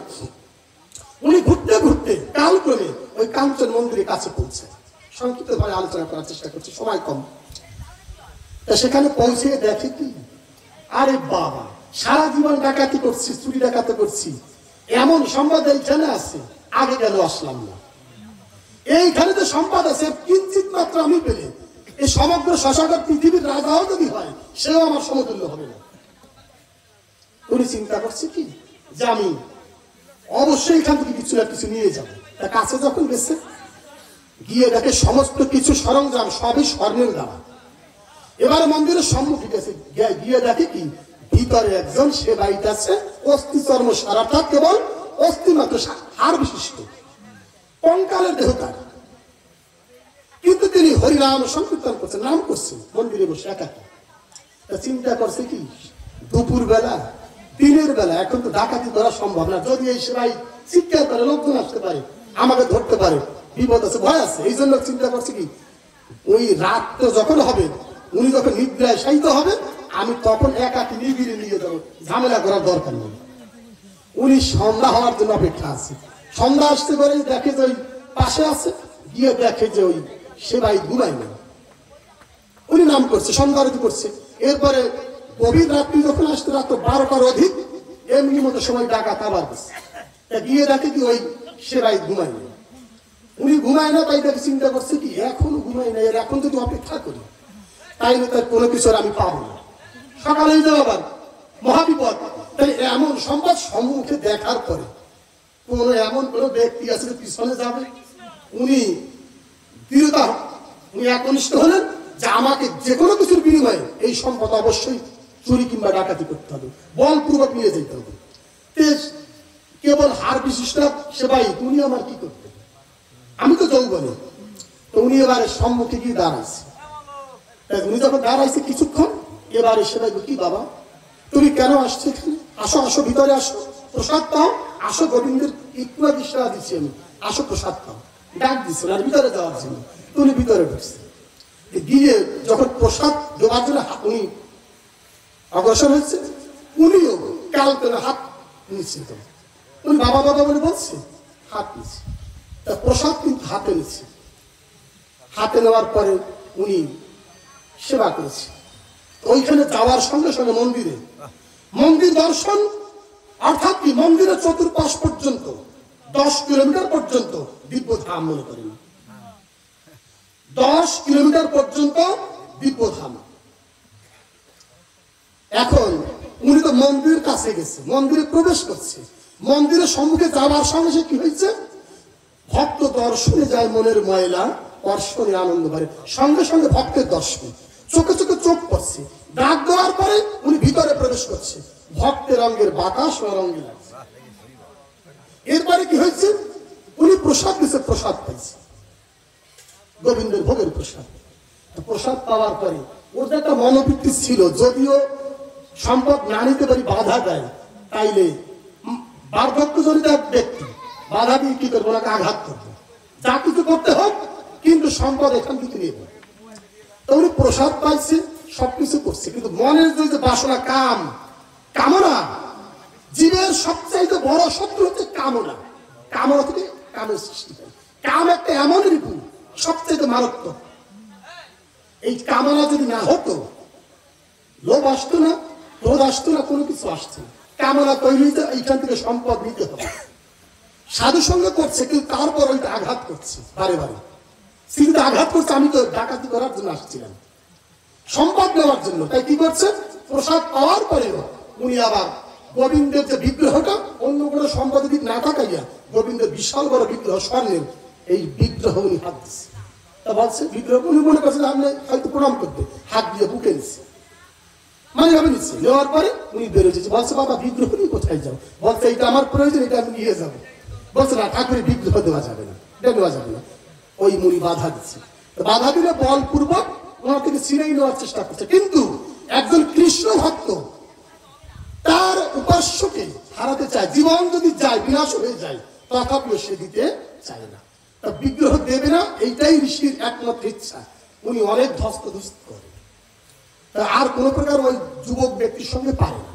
S1: উনি ঘুরতে ঘুরতে কালক্রমে ওই কাঞ্চন মন্দিরের কাছে পৌঁছে সংক্ষিপ্ত ভাবে আলোচনা করার চেষ্টা করছে, সময় কম। সেখানে পৌঁছে দেখে কি, আরে বাবা, সারা জীবন ডাকাতি করছি, চুরি ডাকাতি করছি, এমন সম্পদ এইখানে আছে, আগে গেল আসলাম না। এইখানে যে সম্পদ আছে কিঞ্চিত মাত্র আমি পেলে এই সমগ্র শশাগর পৃথিবীর রাজাও যদি হয়, সেও আমার সমতুল্য হবে না। উনি চিন্তা করছে কি, যে আমি অবশ্যই এখান থেকে কিছু না কিছু নিয়ে যাবো। তার কাছে যখন গেছে, গিয়ে দেখে সমস্ত কিছু সরঞ্জাম সবই স্বর্ণের দ্বারা। এবার মন্দিরের সম্মুখে গেছে, গিয়ে দেখে কি, ভিতরে একজন সেবায়িত আছে, অস্থি চর্ম সারাটা, কেবল অস্থি মাত্র হাড় বিশিষ্ট, কঙ্কালের দেহতার। কিন্তু তিনি হরিনাম সংকীর্তন করছেন, নাম করছেন মন্দিরে বসে একাকি। চিন্তা করছে কি, দুপুর বেলা, দিনের বেলা, এখন তো ডাকাতি করা সম্ভব না। যদি এই সেবাই চিৎকার করে লোকজন আসতে পারে, আমাকে ধরতে পারে, বিপদ আছে, ভয় আছে। এই জন্য চিন্তা করছে কি, ওই রাত যখন হবে, উনি যখন নিদ্রায় শায়িত হবে, আমি তখন একাকি নিবিড়ে নিয়ে যাবো, ঝামেলা করার দরকার নেই। উনি সন্ধ্যা হওয়ার জন্য অপেক্ষা আছে। সন্ধ্যা আসতে করে দেখে যে ওই পাশে আছে, গিয়ে দেখে যে ওই সেবাই ঘুমাই নেই। উনি নাম করছে, সন্ধ্যা আরতি করছে। এরপরে গভীর রাত্রি যখন আসতে, রাত 12টার অধিক, এমনি মতো সময় ডাকাত আবার গেছে, গিয়ে দেখে কি ওই সেবাই ঘুমাই নেই। উনি ঘুমায় না, তাই দেখে চিন্তা করছে কি, এখনো ঘুমাই না, এর এখন যদি অপেক্ষা করি তাইলে তার কোনো কিছু আমি পাবো না, সকালে যাবো আবার মহাবিপদ। তাই এমন সংবাদ সম্মুখে দেখার পরে এমন কোন ব্যক্তি আছে পিছনে যাবে, উনি দৃঢ়তা, উনি একনিষ্ঠ হলেন যে আমাকে যে কোনো কিছুর বিনিময়ে এই সম্পদ অবশ্যই চুরি কিংবা ডাকাতি করতে হবে, বলপূর্বক নিয়ে যেতে হবে। কেবল হাড় বিশিষ্ট সেবাই, উনি আমার কি করতে, আমি তো যৌবনে। তো উনি এবারে সম্মুখে গিয়ে দাঁড়াইছে। উনি যখন দাঁড়াইছে কিছুক্ষণ, এবারে সেবাই, কি বাবা তুমি কেন আসছো এখানে? আসো আসো, ভিতরে আসো, প্রসাদ পাও, আসো, গোবিন্দের ইত্না দিশা দিচ্ছি আমি, আসো প্রসাদ পাও। ডাক দিচ্ছেন আর ভিতরে যাওয়ার জন্য। উনি ভিতরে ঢুকছে, গিয়ে যখন প্রসাদ দেওয়ার জন্য উনি অগ্রসর হচ্ছে, উনিও কাল করে হাত নিচ্ছে। উনি বাবা বাবা বলে বলছে, হাত নিচ্ছে। তা প্রসাদ কিন্তু হাতে নিচ্ছে। হাতে নেওয়ার পরে উনি সেবা করেছে। ওইখানে যাওয়ার সঙ্গে সঙ্গে মন্দির দর্শন, অর্থাৎ কি, মন্দিরের চতুর্পাশ পর্যন্ত 10 কিলোমিটার পর্যন্ত দিব্য ধাম মনে করেন, 10 কিলোমিটার পর্যন্ত দিব্য ধাম। এখন উনি তো মন্দিরের কাছে গেছে, মন্দিরে প্রবেশ করছে, মন্দিরের সম্মুখে যাওয়ার সঙ্গে সে কি হয়েছে, ভক্ত দর্শনে যায় মনের ময়লা, দর্শনে আনন্দ বাড়ে। সঙ্গে সঙ্গে ভক্তের দর্শন, চোখে চোখে চোখ পড়ছে। ডাক দেওয়ার পরে উনি ভিতরে প্রবেশ করছে, ভক্তের রঙের বাতাস ও রঙে লাগছে। এরপরে কি হয়েছে, উনি প্রসাদ দিচ্ছে, প্রসাদ পাইছে। গোবিন্দের ভোগের প্রসাদ। প্রসাদ পাওয়ার পরে ওর যে একটা মনোবৃত্তি ছিল, যদিও সম্পদ না নিতে পারি বাধা দেয়, তাইলে বার্ধক্যজনিত এক ব্যক্তি বাধা দিয়ে কি করবো, ওনাকে আঘাত করবো, যা কিছু করতে হোক, কিন্তু সম্পদ এখান থেকে নেব। তো উনি প্রসাদ পাইছে, সবকিছু করছে, কিন্তু মনের যে বাসনা, কামনা, জীবের সবচাইতে বড় শত্রু হচ্ছে কামনা। কামনা থেকে কামের সৃষ্টি হয়। কাম একটা এমন রিপু, সবচাইতে মারাত্মক। এই কামনা যদি না হতো, লোভ আসতো না, ক্রোধ আসতো না, কোনো কিছু আসতো না। কামনা তৈরি হইতে এইখান থেকে সম্পদ নিতে হবে। সাধু সঙ্গে করছে, কিন্তু তারপর ওইটা আঘাত করছে, বারে বারে স্মৃতিতে আঘাত করছে। আমি তো ডাকাতি করার জন্য আসছিলাম, সম্পদ নেওয়ার জন্য। তাই কি করছে, প্রসাদ পাওয়ার পরেও উনি আবার গোবিন্দের যে বিগ্রহটা, অন্য কোনো সম্পদ দিক না থাকাইয়া গোবিন্দের বিশাল বড় বিগ্রহ, স্বর্ণের, এই বিগ্রহ উনি হাত দিচ্ছে। তা বলছে বিগ্রহ, উনি মনে করছেন আপনি হয়তো প্রণাম করতে, হাত দিয়ে বুকে নিচ্ছে, মানে ভাবে নিচ্ছে। নেওয়ার পরে উনি বেরোচ্ছে, বলছে বাবা বিগ্রহ নিয়ে কোথায় যাও? বলছে এটা আমার প্রয়োজন, এটা আমি নিয়ে যাবো। বলছে না, ঠাকুরের বিগ্রহ দেওয়া যাবে না, এটা নেওয়া যাবে না। ওই মুনি বাধা দিচ্ছে। বাধা দিলে বলপূর্বক ওনার থেকে ছিনিয়ে নেওয়ার চেষ্টা করছে। কিন্তু একজন কৃষ্ণ ভক্ত তার উপাস্যকে হারাতে চায়, জীবন যদি যায়, বিনাশ হয়ে যায়, তথাপিও সে দিতে চায় না। তা বিগ্রহ দেবে না, এইটাই ঋষির একমাত্র ইচ্ছা। উনি অনেক ধস্ত করে, আর কোন প্রকার ওই যুবক ব্যক্তির সঙ্গে পারে না।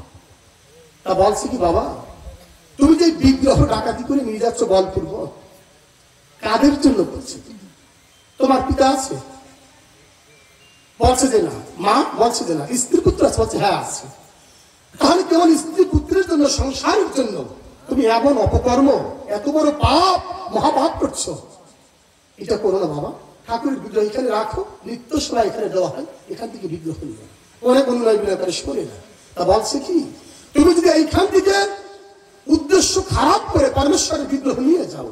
S1: তা বলছে কি বাবা, তুমি যে বিগ্রহ ডাকাতি করে নিয়ে যাচ্ছ বলপূর্বক, কাদের জন্য করছে? তোমার পিতা আছে? বলছে যে না। মা? বলছে যে না। স্ত্রী পুত্র আছে? বলছে হ্যাঁ আছে। তাহলে কেবল স্ত্রী পুত্রের জন্য, সংসারের জন্য তুমি এমন অপকর্ম, এত বড় পাপ, মহাপাপ করছো? এটা করো না বাবা। ঠাকুরের বিগ্রহ এখানে রাখো, নিত্য সেবা এখানে দেওয়া হয়, এখান থেকে বিগ্রহ নিয়ে অনেক অনুনয় বিনয় করে শোনে না। তা বলছে কি, তুমি যদি এইখান থেকে উদ্দেশ্য খারাপ করে পরমেশ্বরের বিগ্রহ নিয়ে যাও,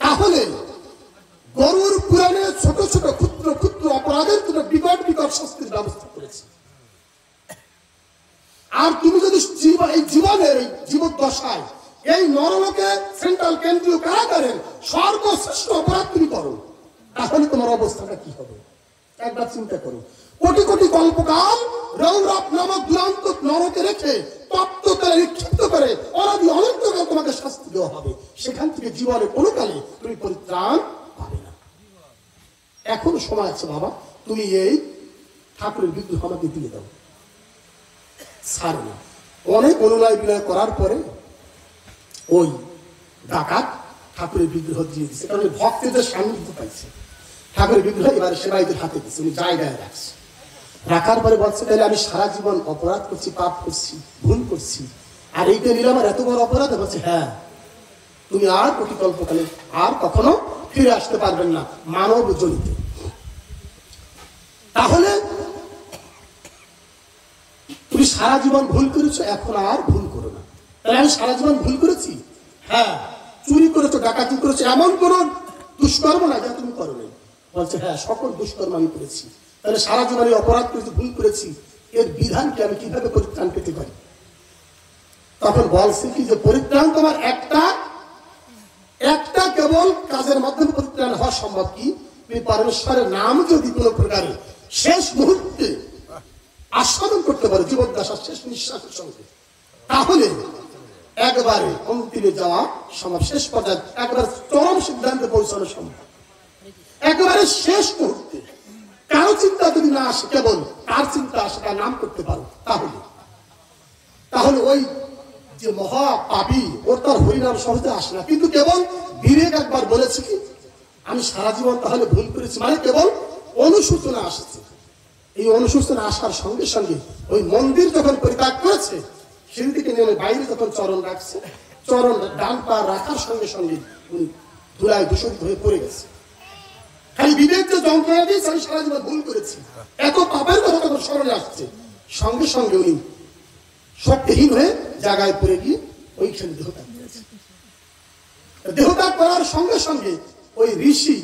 S1: তাহলে গরুর পুরাণে ছোট ছোট ক্ষুদ্র ক্ষুদ্র অপরাধের জন্য বিকট বিকট শাস্তির ব্যবস্থা করেছে। আর তুমি যদি এই জীবনের এই জীবদ্দশায় এই নরলোকে সেন্ট্রাল কেন্দ্রীয় কারাগারের সর্বশ্রেষ্ঠ অপরাধ তুমি করো, তাহলে তোমার অবস্থাটা কি হবে? একবার চিন্তা করো। কোটি কোটি কল্পকাল রৌরব নামক দুরান্ত নরকে রেখে তপ্ত করে নিক্ষিপ্ত করে অনাদি অনন্তকাল তোমাকে শাস্তি দেওয়া হবে। সেখান থেকে জীবনে কোনো কালে তুমি পরিত্রাণ পাবে না। এখনো সময় আছে বাবা, তুমি এই ঠাকুরের বিগ্রহ আমাকে দিয়ে দাও। ছাড়ে না। অনেক অনুনয় বিনয় করার পরে ওই ডাকাত ঠাকুরের বিগ্রহ দিয়ে দিচ্ছে, কারণ ভক্তদের সান্নিধ্য পাইছে। ঠাকুরের বিগ্রহ এবারে সেবাইদের হাতে দিচ্ছে, উনি জায়গায় রাখছে। রাখার পরে বলছে তাহলে আমি সারা জীবন অপরাধ করছি, পাপ করছি, ভুল করছি, আর এইটা নিলে আমার এত বড় অপরাধ? বলছে হ্যাঁ, তুমি আর কোটি কল্পকালে আর কখনো ফিরে আসতে পারবেন না মানব জনিতে। তাহলে তুমি সারা জীবন ভুল করেছো, এখন আর ভুল করো না। তাহলে আমি সারা জীবন ভুল করেছি? হ্যাঁ। চুরি করেছো, ডাকাতি করেছো, এমন কোন দুষ্কর্ম না যা তুমি করো নাই? বলছে হ্যাঁ, সকল দুষ্কর্ম আমি করেছি। তাহলে সারা জীবন অপরাধ করেছি, ভুল করেছি, এর বিধানকে আমি কিভাবে পরিত্রাণ পেতে পারি? তখন বলছে কি যে পরিত্রাণ তোমার একটা কেবল কাজের মাধ্যমে পরিত্রাণ হওয়া সম্ভব। কি? তুমি পরমেশ্বরের নাম যদি কোনো প্রকারে শেষ মুহূর্তে আস্বাদন করতে পারো, জীবদ্দশার শেষ নিঃশ্বাসের সঙ্গে, তাহলে একবারে অন্তিমে যাওয়া সম্ভব। শেষ পর্যায়ে একবার চরম সিদ্ধান্তে পৌঁছানো সম্ভব। একেবারে শেষ মুহূর্তে কারো চিন্তা যদি না আসে, কেবল কার চিন্তা আসে, তার নাম করতে পারো, তাহলে ওই যে মহা পাপী, ওর তার হরিনাম সহজে আসে না। কিন্তু কেবল বিবেক একবার বলেছে কি আমি সারা জীবন তাহলে ভুল করেছি, মানে কেবল অনুশোচনা আসছে। এই অনুশোচনা আসার সঙ্গে সঙ্গে ওই মন্দির যখন পরিত্যাগ করেছে, সিঁড়ি থেকে নেমে বাইরে যখন চরণ রাখছে, চরণ ডান পা রাখার সঙ্গে সঙ্গে উনি ধুলায় দূষিত হয়ে পড়ে গেছে। খালি বিবেক যে যন্ত্রণা দিয়েছে আমি সারা জীবন ভুল করেছি, এত পাপের কথা তখন স্মরণে আসছে, সঙ্গে সঙ্গে উনি শক্তিহীন হয়ে জায়গায় পড়ে গিয়ে ওইখানে দেহত্যাগ করেছে। দেহত্যাগ করার সঙ্গে সঙ্গে ওই ঋষি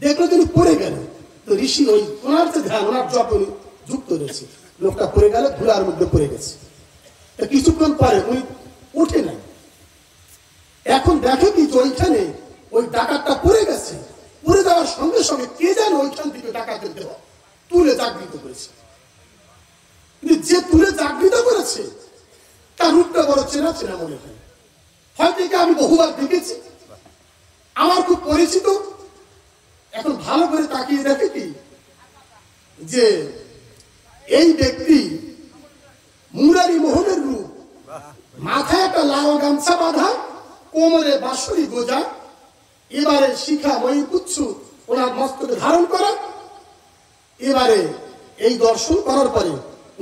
S1: দেখলো তিনি পড়ে গেল। তো ঋষি ওই ওনার যে ধ্যান, ওনার জপ উনি যুক্ত রয়েছে, লোকটা পড়ে গেল, ধুলার মধ্যে পড়ে গেছে। কিছুক্ষণ পরে উনি উঠে নাই। এখন দেখে কি যে ওইখানে ওই ডাকাতটা পড়ে গেছে। পড়ে যাওয়ার সঙ্গে সঙ্গে কে যেন ওইখান থেকে ডাকাতের দেহ তুলে জাগৃত করেছে। কিন্তু যে তুলে জাগৃত করেছে তার রূপটা বড় চেনা চেনা মনে হয়। হয়তো একে আমি বহুবার দেখেছি, আমার খুব পরিচিত। এখন ভালো করে তাকিয়ে দেখে কি যে এই ব্যক্তি মুরারি মোহনের রূপ, মাথায় একটা লাল গামছা বাঁধা, কোমরে বাঁশরি গোজা, এবারে শিখা ময়ূরপুচ্ছু ওনার মস্তকে ধারণ করা। এবারে এই দর্শন করার পরে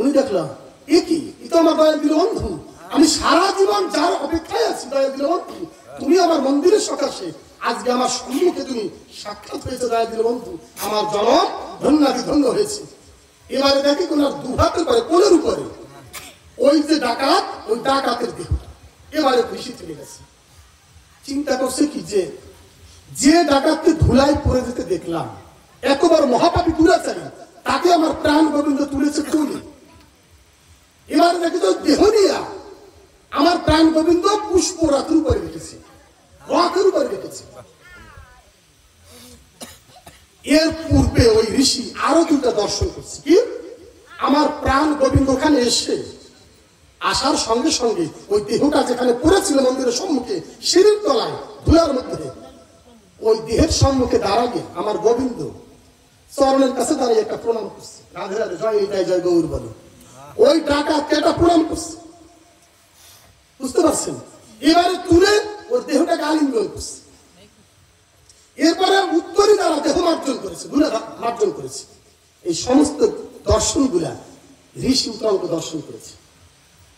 S1: উনি দেখলাম এ কি, এ তো আমার দয়াল বন্ধু, আমি সারা জীবন যার অপেক্ষায় আছি দয়াল বন্ধু, তুমি আমার মন্দিরের সকাশে আজকে আমার সম্মুখে তুমি সাক্ষাৎ হয়েছে দয়াল বন্ধু, আমার জনম ধন্যাদি ধন্য হয়েছে। এবারে দেখি ওনার দুহাতের পরে কোলের উপরে ওই যে ডাকাত, ওই ডাকাতের দেহটা এবারে বেশি চলে গেছে। চিন্তা করছে কি যে ডাকাতকে ধুলাই পড়ে যেতে দেখলাম, এতবার মহাপাপী দুরাচারী, তাকে আমার প্রাণ গোবিন্দ তুলেছে তুলে। এবার দেখি তো দেহ নিয়া আমার প্রাণ গোবিন্দ পুষ্প রাতের উপরে রেখেছে, রথের উপরে রেখেছে। এর পূর্বে ওই ঋষি আরো দুটা দর্শন করছে কি, আমার প্রাণ গোবিন্দ ওখানে এসে আসার সঙ্গে সঙ্গে ওই দেহটা যেখানে পড়েছিল মন্দিরের সম্মুখে সিঁড়ির তলায় ধুলার মধ্যে, ওই দেহের সম্মুখে দাঁড়াবে আমার গোবিন্দ চরণের কাছে দাঁড়িয়ে একটা প্রণাম করছে, রাধে রাধে জয় নিতাই জয় গৌর বলে। ওই ডাকাতকে একটা প্রণাম করছে, বুঝতে পারছেন? এবারে তুলে ওর দেহটাকে আলিঙ্গন করছে। এরপরে উত্তরী দ্বারা দেহ মার্জন করেছে, ধুলা মার্জন করেছে। এই সমস্ত দর্শন গুলা ঋষি উত্তরাঙ্গ দর্শন করেছে।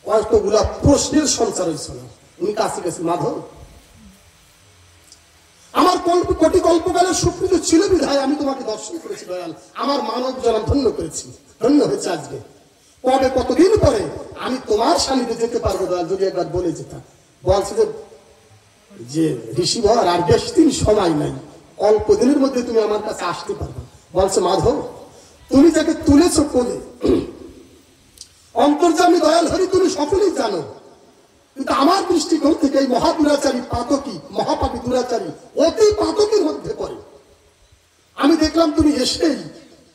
S1: কয়েকগুলা প্রশ্নের সঞ্চার হয়েছিল। উনি কাছে গেছে, মাধব আমার কোটি কল্পকালের সুকৃত ছিল বিধায় আমি তোমাকে দর্শন করেছি দয়াল, আমার মানব জনম ধন্য করেছি, ধন্য হয়েছে আজকে। কবে কতদিন পরে আমি তোমার সান্নিধ্যে যেতে পারবো দয়াল, যদি একবার বলে যেতাম। বলছে যে ঋষি বর আর বেশি দিন সময় নাই, অল্প দিনের মধ্যে তুমি আমার কাছে আসতে পারবে। বলছে মাধব তুমি যাকে তুলেছ কোলে, অন্তর্যামী দয়াল হরি তুমি সকলেই জানো, কিন্তু আমার দৃষ্টিকোণ থেকে এই মহাদুরাচারী পাতকী, মহাপাপী দুরাচারী অতি পাতকের মধ্যে পড়ে। আমি দেখলাম তুমি এসেই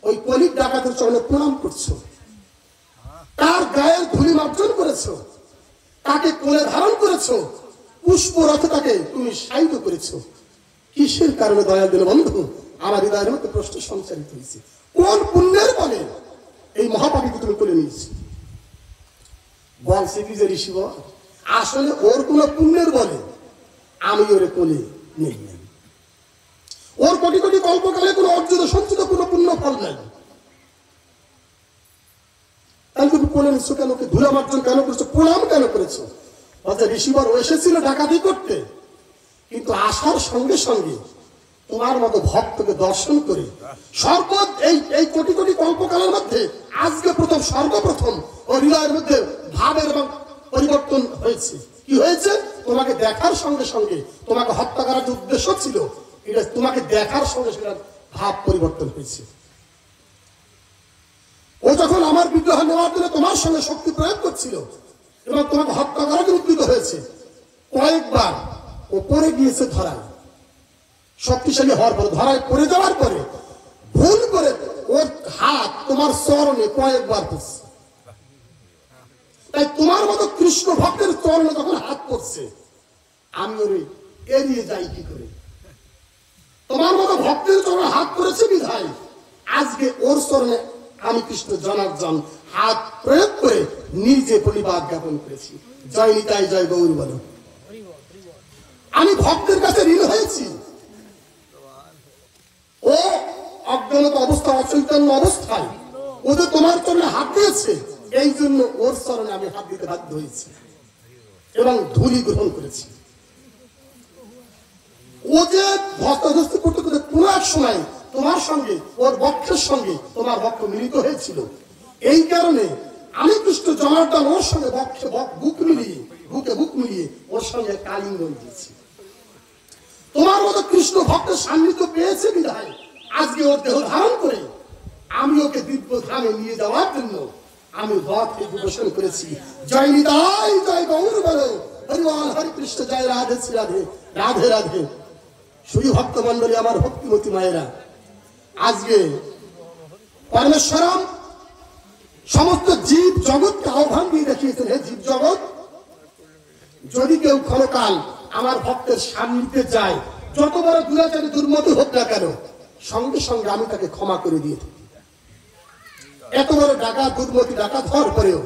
S1: ওই কলিক ডাকাতের চরণে প্রণাম করছো, তার গায়ের ধুলি মার্জন করেছো, তাকে কোলে ধারণ করেছো, পুষ্প রথে তাকে তুমি সাহিত্য করেছো। কিসের কারণে দয়াল দিল বন্ধু? আমার হৃদয়ের মধ্যে প্রশ্ন সঞ্চারিত হয়েছে, কোন পুণ্যের বলে এই মহাপাপীকে তুমি কোলে নিয়েছি? বলছে কি যে ঋষি বল, আসলে ওর কোন পুণ্যের বলে আমি ওরে কোলে নেই, ওর কোটি কোটি কল্পকালে কোন অর্জিত সঞ্চিত কোন পুণ্য ফল নাই। তাহলে তুমি কোলে নিচ্ছ কেন? ধুলা মার্জন কেন করেছো? প্রণাম কেন করেছো? বলছে ঋষিবর ও এসেছিল ডাকাতি করতে, কিন্তু আসার সঙ্গে সঙ্গে তোমার মতো ভক্তকে দর্শন করে সর্বত এই কোটি কোটি কল্পকালের মধ্যে আজকে প্রথম, সর্বপ্রথম ও হৃদয়ের মধ্যে ভাবের এবং পরিবর্তন হয়েছে। কি হয়েছে? তোমাকে দেখার সঙ্গে সঙ্গে, তোমাকে হত্যা করার যে উদ্দেশ্য ছিল, এটা তোমাকে দেখার সঙ্গে সঙ্গে ভাব পরিবর্তন হয়েছে। ও যখন আমার বিগ্রহ নেওয়ার জন্য তোমার সঙ্গে শক্তি প্রয়োগ করছিল এবং তোমাকে হত্যা করার জন্য উদ্যত হয়েছে, কয়েকবার ও পড়ে গিয়েছে ধরায়। শক্তিশালী হওয়ার পরে, ধরায় পড়ে যাওয়ার পরে ভুল করে ওর হাত তোমার চরণে কয়েকবার পড়ছে। তাই তোমার মতো কৃষ্ণ ভক্তের চরণে যখন হাত পড়ছে, আমি ওরে এড়িয়ে যাই কি করে? তোমার মতো ভক্তের চরণে হাত পড়েছে বিধায় আজকে ওর চরণে আমি কৃষ্ণ জনার্দন হাত প্রয়োগ করে নিজে প্রতিবাদ জ্ঞাপন করেছি। জয় নিতাই জয় গৌর বলো। আমি ভক্তের কাছে ঋণ হয়েছি। ও অজ্ঞানত অবস্থা, অচৈতন্য অবস্থায় ও যে তোমার চরণে হাত দিয়েছে, এই জন্য ওর চরণে আমি হাত দিতে বাধ্য হয়েছি এবং ধুলি গ্রহণ করেছি। ও যে ধস্তাধস্তি করতে করতে কোন এক সময় তোমার সঙ্গে, ওর বক্ষের সঙ্গে তোমার বক্ষ মিলিত হয়েছিল, এই কারণে আমি কৃষ্ণ জনার্দন ওর সঙ্গে বক্ষে বুক মিলিয়ে, বুকে বুক মিলিয়ে ওর সঙ্গে কালিঙ্গন দিয়েছি। তোমার মতো কৃষ্ণ ভক্তের সান্নিধ্য পেয়েছে বিধায় আজকে ওর দেহ ধারণ করে আমি ওকে দিব্য ধামে নিয়ে যাওয়ার জন্য আমি রথে উপবেশন করেছি। জয় নিতাই জয় গৌর বলো, হরিবল হরে কৃষ্ণ জয় রাধে শ্রী রাধে, রাধে রাধে। শুধু ভক্ত মন্ডলী, আমার ভক্তিমতী মায়েরা, আজকে পরমেশ্বরম সমস্ত জীব জগৎকে আহ্বান দিয়ে দেখিয়েছেন, হে জীব জগৎ, যদি কেউ ক্ষণকাল আমার ভক্তের সান্নিধ্যে যায়, যত বড় দুরাচারী দুর্মতি হোক না কেন, সঙ্গে সঙ্গে আমি তাকে ক্ষমা করে দিয়ে থাকি। এত বড় ডাকাত দুর্মতি ডাকাত হওয়ার পরেও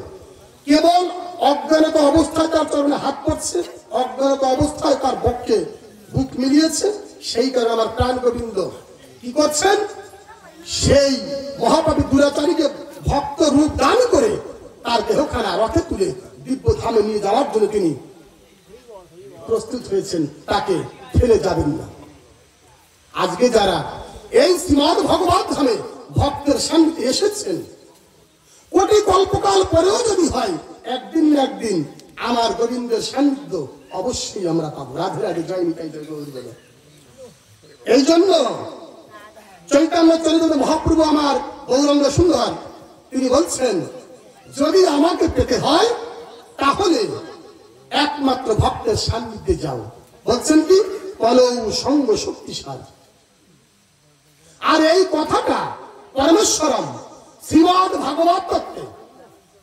S1: কেবল অজ্ঞানত অবস্থায় তার চরণে হাত পড়ছে, অজ্ঞানত অবস্থায় তার বক্ষে বুক মিলিয়েছে, সেই কারণে আমার প্রাণ গোবিন্দ কি করছেন, সেই মহাপাপী দুরাচারীকে ভক্ত রূপ দান করে তার দেহখানা রথে তুলে দিব্য ধামে নিয়ে যাওয়ার জন্য তিনি প্রস্তুত হয়েছেন, তাকে ফেলে যাবেন না। আজকে যারা এই শ্রীমদ ভগবত ধামে ভক্তের সান্নিধ্যে এসেছেন, কোটি কল্পকাল পরেও যদি হয়, একদিন না একদিন আমার গোবিন্দের সান্নিধ্য অবশ্যই আমরা পাবো। রাধে রাধে, জয় নিতাই জয় গৌর বলে। এই জন্য চৈতন্য চরিত মহাপ্রভু আমার গৌরাঙ্গ সুন্দর তিনি বলছেন, যদি আমাকে পেতে হয় তাহলে একমাত্র ভক্তের সান্নিধ্যে যাও। বলছেন কি, কলৌ সঙ্গ শক্তিশালী। আর এই কথাটা পরমেশ্বরম শ্রীমদ ভাগবত তত্ত্বে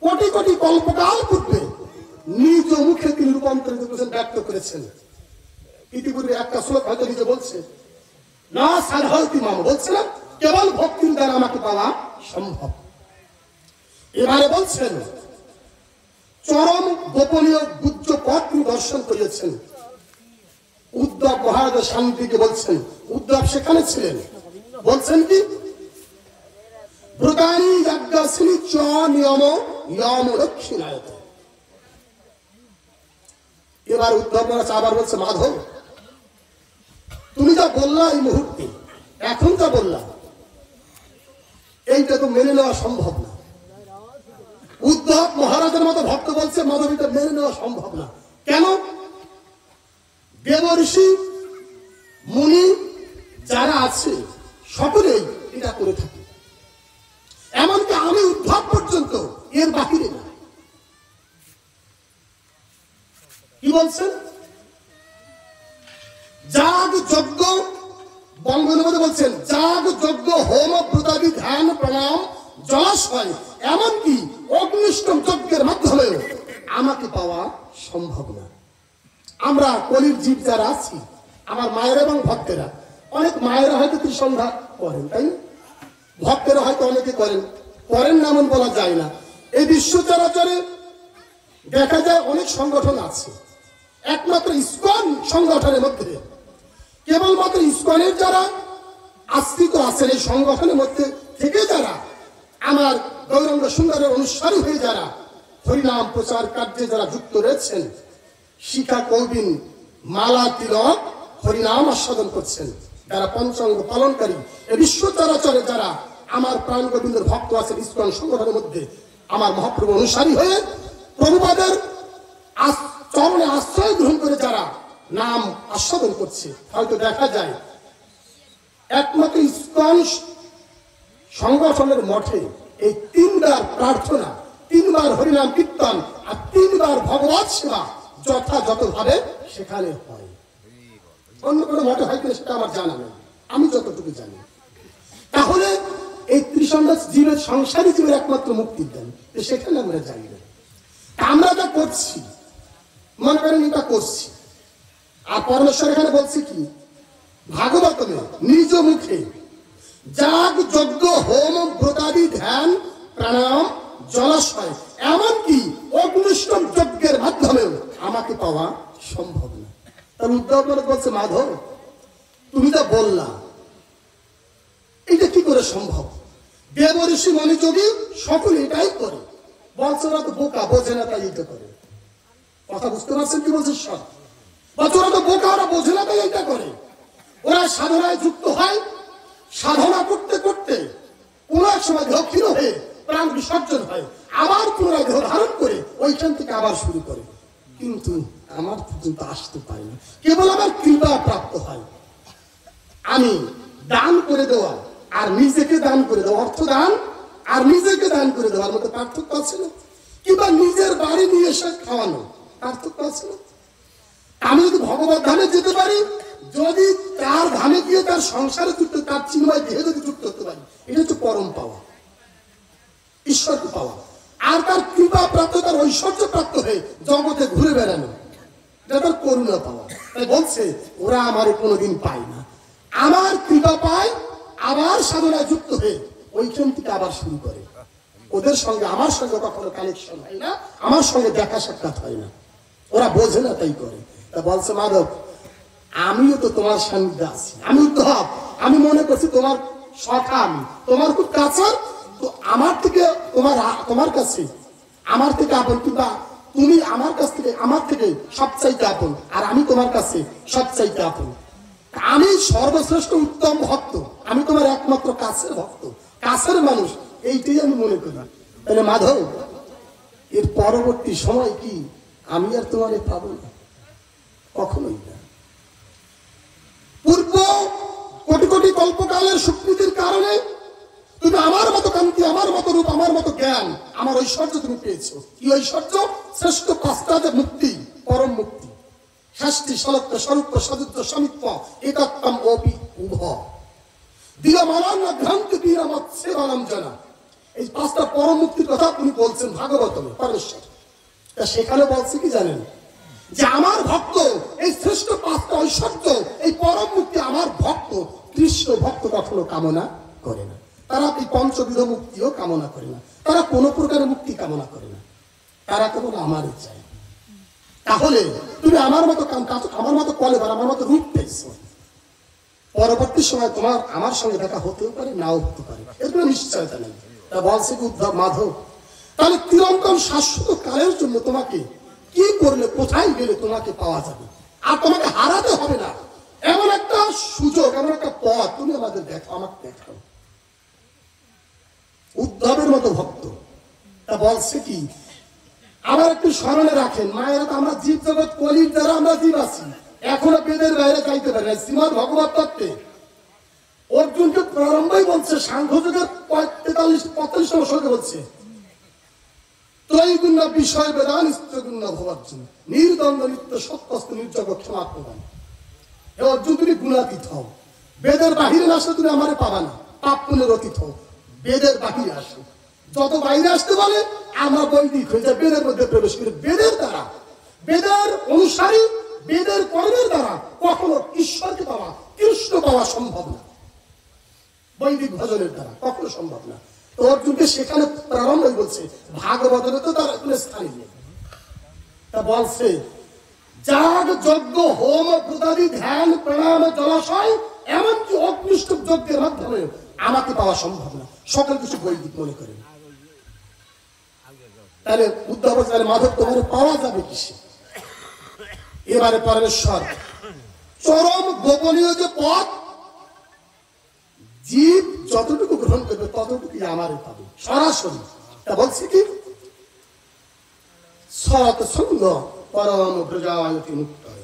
S1: কোটি কোটি কল্পকাল পূর্বে নিজ মুখে তিনি রূপান্তরিত করেছেন, ব্যক্ত করেছেন। ইতিপূর্বে একটা শ্লোক হয়তো নিজে বলছে, না সাধহতি মাম, বলছে না কেবল ভক্তির দ্বারা আমাকে পাওয়া সম্ভব। এবারে বলছেন চরম গোপনীয় গুহ্য পথ তিনি দর্শন করিয়েছেন। উদ্ধব মহারাজ শান্তিকে বলছেন, উদ্ধব সেখানে ছিলেন, বলছেন কি, ব্রতানি যজ্ঞাসিনী চ নিয়ম নিয়ম দক্ষিণায়ত। এবার উদ্ধব মহারাজ আবার বলছে, মাধব তুমি যা বললা এই মুহূর্তে, এখন যা বললা, এইটা তো মেনে নেওয়া সম্ভব না। উদ্ধব মহারাজের মতো ভক্ত বলছে, মাধব এটা মেনে নেওয়া সম্ভব না। কেন? দেব ঋষি মুনি যারা আছে সকলেই এটা করে থাকে, এমনকি আমি উদ্ধব পর্যন্ত এর বাহিরে না। কি বলছেন? যাগ যজ্ঞ, বঙ্গবন্ধু বলছেন, যাগ যজ্ঞ হোম ব্রতাদি ধ্যান প্রণাম জলাশয়, এমনকি অগ্নিষ্টম যজ্ঞের মাধ্যমেও আমাকে পাওয়া সম্ভব না। আমরা কলির জীব যারা আছি, আমার মায়েরা এবং ভক্তেরা, অনেক মায়েরা হয়তো ত্রিসন্ধ্যা করেন, তাই না? ভক্তেরা হয়তো অনেকে করেন, করেন না এমন বলা যায় না। এই বিশ্ব চরাচরে দেখা যায় অনেক সংগঠন আছে, একমাত্র ইসকন সংগঠনের মধ্যে কেবলমাত্র ইসকনের যারা আশ্রিত আছেন, এই সংগঠনের মধ্যে থেকে যারা আমার গৌরাঙ্গ সুন্দরের অনুসারী হয়ে যারা হরিনাম প্রচার কার্যে যারা যুক্ত রয়েছেন, শিখা কৌবিন মালা তিলক হরিনাম আস্বাদন করছেন, যারা পঞ্চাঙ্গ পালনকারী, এই বিশ্ব চরাচরে যারা আমার প্রাণ গোবিন্দের ভক্ত আছেন, ইসকন সংগঠনের মধ্যে আমার মহাপ্রভু অনুসারী হয়ে প্রভুপাদের চরণে আশ্রয় গ্রহণ করে যারা নাম আস্বাদন করছে, হয়তো দেখা যায় একমাত্র ইসকন সংগঠনের মঠে এই 3 বার প্রার্থনা, 3 বার হরিনাম কীর্তন আর 3 বার ভগবত সেবা যথাযথভাবে সেখানে হয়। অন্য কোনো মঠে হয় কিনা সেটা আমার জানা নেই, আমি যতটুকু জানি। তাহলে এই ত্রিসন্ধ্যা জীবের, সংসারী জীবের একমাত্র মুক্তির দেন, সেখানে আমরা যাই না। আমরা যা করছি, মনে করেন এটা করছি, আর পরমেশ্বর এখানে বলছি কি, ভাগবতমে নিজ মুখে যাগ যজ্ঞ হোম ব্রতাদি ধ্যান প্রাণায়াম জলাশয়, এমনকি অগ্নিষ্টম যজ্ঞের মাধ্যমেও আমাকে পাওয়া সম্ভব না। তার উদ্ধব বলছে, মাধব তুমি যা বললা এটা কি করে সম্ভব? দেব ঋষি মনোযোগী সকলে এটাই করে, বলছে ওরা তো বোকা, বোঝে না তাই এটা করে। কথা বুঝতে পারছেন কি বলছে? সব বলছে ওরা তো বোকা, ওরা বোঝে না তাই এটা করে। ওরা সাধনায় যুক্ত হয়, সাধনা করতে করতে কোন এক সময় দেহ ক্ষীণ হয়ে প্রাণ বিসর্জন হয়, আবার পুনরায় দেহ ধারণ করে ওইখান থেকে আবার শুরু করে। কিন্তু আমার পর্যন্ত আসতে পারি না, কেবল আমার কৃপা প্রাপ্ত হয়। আমি দান করে দেওয়া আর নিজেকে দান করে দেওয়া, অর্থ দান আর নিজেকে দান করে দেওয়ার মধ্যে পার্থক্য আছে না? কিংবা নিজের বাড়ি নিয়ে এসে খাওয়ানো, পার্থক্য আছে না? আমি যদি ভগবত ধামে যেতে পারি, যদি তার ধামে গিয়ে তার সংসারে যুক্ত, তার চিন্ময় দেহে যদি যুক্ত হতে পারি, এটা হচ্ছে পরম পাওয়া, ঈশ্বরকে পাওয়া। আর তার কৃপা প্রাপ্ত, তার ঐশ্বর্য প্রাপ্ত হয়ে জগতে ঘুরে বেড়ানো, এটা তার করুণা পাওয়া। তাই বলছে ওরা আমার কোনোদিন পায় না, আমার কৃপা পায়, আবার সাধনায় যুক্ত হয়ে ওইখান থেকে আবার শুরু করে। ওদের সঙ্গে আমার সঙ্গে কখনো কানেকশন হয় না, আমার সঙ্গে দেখা সাক্ষাৎ হয় না, ওরা বোঝে না তাই করে। তা বলছে মাধব, আমিও তো তোমার সান্নিধ্যে আছি, আমি উদ্ধব, আমি মনে করছি তোমার সখা, আমি তোমার খুব কাছের, তো আমার থেকে তোমার কাছে আমার থেকে আপন, কিংবা তুমি আমার কাছ থেকে আমার থেকে সবচাইতে আপন, আর আমি তোমার কাছে সবচাইতে আপন। আমি সর্বশ্রেষ্ঠ উত্তম ভক্ত, আমি তোমার একমাত্র কাছের ভক্ত, কাছের মানুষ, এইটাই আমি মনে করি। তাহলে মাধব, এর পরবর্তী সময় কি আমি আর তোমারে পাবো না? কখনোই না। পূর্ব কোটি কোটি কল্পকালের স্বীকৃতির কারণে তুমি আমার মতো কান্তি, আমার মতো রূপ, আমার মতো জ্ঞান, আমার ঐশ্বর্য তুমি পেয়েছো। কি ঐশ্বর্য? শ্রেষ্ঠ পাঁচটাতে মুক্তি, পরম মুক্তি, শাস্তি, সলক্ষ, স্বরূপ, সযুদ্ধ, সমিত্ব, একত্তম অপি উভ দিয় মানান্য ভ্রান্তি বীরমত সেবানাম জানা। এই পাঁচটা পরম মুক্তির কথা তিনি বলছেন ভাগবতমে, পরমেশ্বর। তা সেখানে বলছে কি জানেন, যে আমার ভক্ত এই শ্রেষ্ঠ পাঁচটা ঐশ্বর্য, এই পরম মুক্তি আমার ভক্ত কৃষ্ণ ভক্ত কখনো কামনা করে না। তারা এই পঞ্চবিধ মুক্তিও কামনা করে না, তারা কোনো প্রকারের মুক্তি কামনা করে না, তারা কেবল আমারই চায়। তাহলে তুমি আমার মতো আমার মতো কলেবার, আমার মতো রূপ পেয়েছো, পরবর্তী সময় তোমার আমার সঙ্গে দেখা হতেও পারে, নাও হতে পারে, এর কোনো নিশ্চয়তা নেই। তা বলছে কি উদ্ধব, মাধব, তাহলে চিরন্তন শাশ্বত কালের জন্য তোমাকে কি করলে, কোথায় গেলে তোমাকে পাওয়া যাবে, আর তোমাকে হারাতে হবে না, এমন একটা সুযোগ, এমন একটা পথ তুমি আমাদের দেখো, আমাকে দেখাও। উদ্ধবের মতো ভক্ত। তা বলছে কি, আবার একটু স্মরণে রাখেন, মায়েরা তো আমরা জীব জগৎ, কলির দ্বারা আমরা জীব আছি, এখনো বেদের বাইরে যাইতে পারে না। শ্রীমদ্ ভগবত তত্ত্বে অর্জুনকে প্রারম্ভই বলছে, সাংখ্য যুগের 45 নম্বর শ্লোকে বলছে, ত্রৈগুণ্য বিষয় বেদান স্থগুণ্য ভবার্জুন নির্দ্বন্দ্ব নিত্য সত্যস্ত নির্জগ ক্ষমাপ্রদান। হে অর্জুন, তুমি গুণাতীত হও, বেদের বাহিরে না আসলে তুমি আমারে পাবা না, পাপ পুণ্যের অতীত হও, বেদের বাহিরে আসো। যত বাইরে আসতে বলে আমরা বৈদিক হয়ে যায়, বেদের মধ্যে প্রবেশ করি। বেদের দ্বারা, বেদের অনুসারী, বেদের কর্মের দ্বারা কখনো ঈশ্বরকে পাওয়া, কৃষ্ণ পাওয়া সম্ভব না, বৈদিক ভজনের দ্বারা কখনো সম্ভব না। তো অর্জুনকে সেখানে প্রারম্ভই বলছে, ভাগবতরে তো তার কোনো স্থানই নেই। তা বলছে, যাগ, যজ্ঞ, হোম, প্রদাদি, ধ্যান, প্রণাম, জলাশয়, এমনকি অগ্নিষ্ঠ যজ্ঞের মাধ্যমে আমাকে পাওয়া সম্ভব না, সকল কিছু বৈদিক মনে করেন। তাহলে উদ্ধব, মাধব তোমার পাওয়া যাবে কিসে? এবারে পরমেশ্বর চরম গোপনীয় যে পথ, জীব যতটুকু গ্রহণ করবে ততটুকু আমারে পাবে সরাসরি। তা বলছে কি, সৎসঙ্গ পরম ব্রজায়তি মুক্তয়।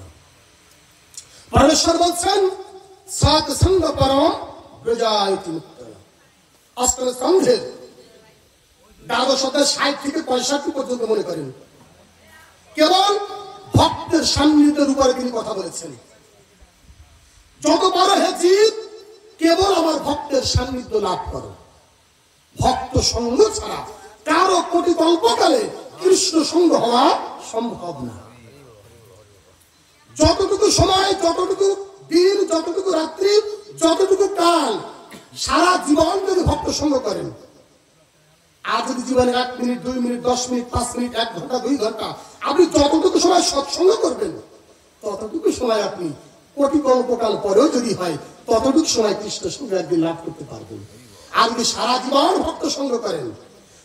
S1: পরমেশ্বর বলছেন সৎসঙ্গ পরম ব্রজায়তি মুক্তয়। অষ্টম সঙ্ঘের 1260 থেকে 65 পর্যন্ত মনে করেন কেবল ভক্তের সান্নিধ্যের উপরে তিনি কথা বলেছেন। যত বড় হে জীব, কেবল আমার ভক্তের সান্নিধ্য লাভ করো, ভক্ত সঙ্গ ছাড়া কারো কোটি কল্পকালে কৃষ্ণ সঙ্গ হওয়া সম্ভব না। যতটুকু সময়, যতটুকু দিন, যতটুকু রাত্রি, যতটুকু কাল, সারা জীবন যদি ভক্ত সঙ্গ করেন, আর যদি জীবনে 1 মিনিট, 2 মিনিট, 10 মিনিট, 5 মিনিট, 1 ঘন্টা, 2 ঘন্টা আপনি যতটুকু সময় সৎসঙ্গ করবেন, ততটুকু সময় আপনি কোটি কল্পকাল পরেও যদি হয়, ততটুকু সময় কৃষ্ণ সঙ্গ একদিন লাভ করতে পারবেন। আর যদি সারা জীবন ভক্ত সঙ্গ করেন,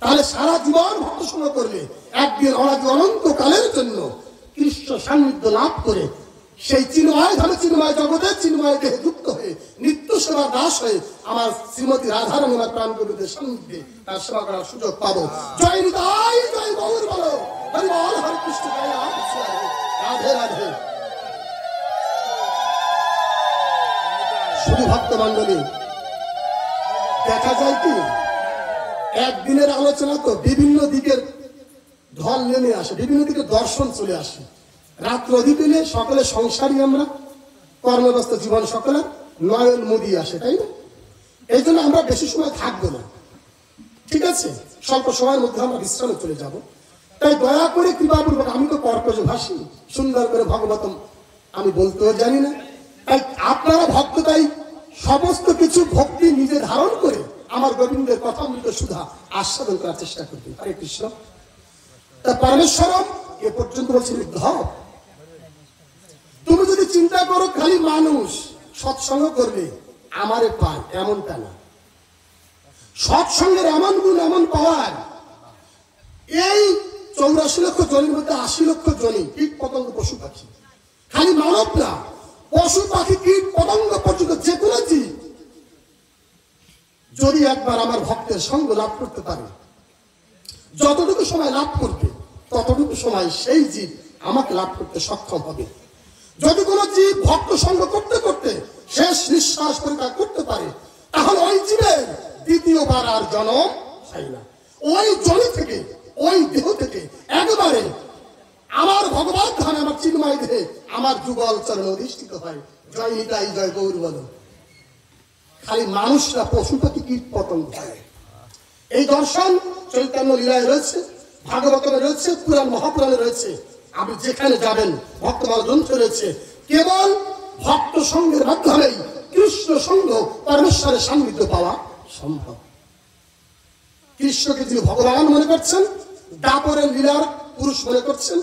S1: তাহলে সারা জীবন ভক্ত সঙ্গ করলে একদিন অনাদি অনন্তকালের জন্য কৃষ্ণ সান্নিধ্য লাভ করে সেই চিন্ময় ধামে, চিন্ময় জগতে, চিন্ময় দেহে যুক্ত হয়ে নিত্য সেবা দাস হয়ে আমার শ্রীমতী রাধারানী আমার প্রাণ কবিদের সান্নিধ্যে তার সেবা করার সুযোগ পাবো। জয় নিতাই, জয় গৌর বলো, হরি বল, হরে কৃষ্ণ, রাধে রাধে। শুধু ভক্ত মন্ডলী, দেখা যায় কি একদিনের আলোচনা তো বিভিন্ন দিকের ঢল নেমে আসে, বিভিন্ন দিকে দর্শন চলে আসে। রাত্র অধিক হলে সকলে সংসারী আমরা, কর্মব্যস্ত জীবন সকলে নয়ন মোদি আসে, তাই না? এই জন্য আমরা বেশি সময় থাকবো না, ঠিক আছে? স্বল্প সময়ের মধ্যে আমরা বিশ্রামে চলে যাব। তাই দয়া করে কৃপাপূর্বক, আমি তো কর্কশ ভাষী, সুন্দর করে ভগবতম আমি বলতেও জানি না, তাই আপনারা ভক্ত, তাই সমস্ত কিছু ভক্তি নিজে ধারণ করে আমার গোবিন্দের কথামৃত সুধা আস্বাদন করার চেষ্টা করবেন। হরে কৃষ্ণ। তা পরমেশ্বরম এ পর্যন্ত বলছেন, উদ্ধব তুমি যদি চিন্তা করো খালি মানুষ সৎসঙ্গ করবে আমারে পায়, এমনটা না। সৎসঙ্গের এমন গুণ, এমন পাওয়ার, এই 84 লক্ষ জনের মধ্যে 80 লক্ষ জনই কীট পতঙ্গ পশু পাখি, খালি মানব না, পশু পাখি কীট পতঙ্গ পর্যন্ত যে কোনো জীব যদি একবার আমার ভক্তের সঙ্গ লাভ করতে পারে, যতটুকু সময় লাভ করবে ততটুকু সময় সেই জীব আমাকে লাভ করতে সক্ষম হবে। যদি কোনো জীব ভক্ত সঙ্গ করতে করতে শেষ নিঃশ্বাস পরিত্যাগ করতে পারে, তাহলে ওই জীবের দ্বিতীয়বার আর জন্ম হয় না। ওই জনি থেকে, ওই দেহ থেকে একবারে আমার ভগবান ধামে, আমার চিন্ময় দেহে আমার যুগল চরণে অধিষ্ঠিত হয়। জয় নিতাই, জয় গৌর বল। খালি মানুষরা, পশু পাখি কীট পতঙ্গ। এই দর্শন চৈতন্য লীলায় রয়েছে, ভাগবতমে রয়েছে, পুরাণ মহাপুরাণে রয়েছে। আপনি যেখানে যাবেন ভক্তমাল গ্রন্থ রয়েছে। কেবল ভক্ত সঙ্গের মাধ্যমেই কৃষ্ণ সঙ্গ, পরমেশ্বরের সান্নিধ্য পাওয়া সম্ভব। কৃষ্ণকে যিনি ভগবান মনে করছেন, দাপরের লীলার পুরুষ মনে করছেন,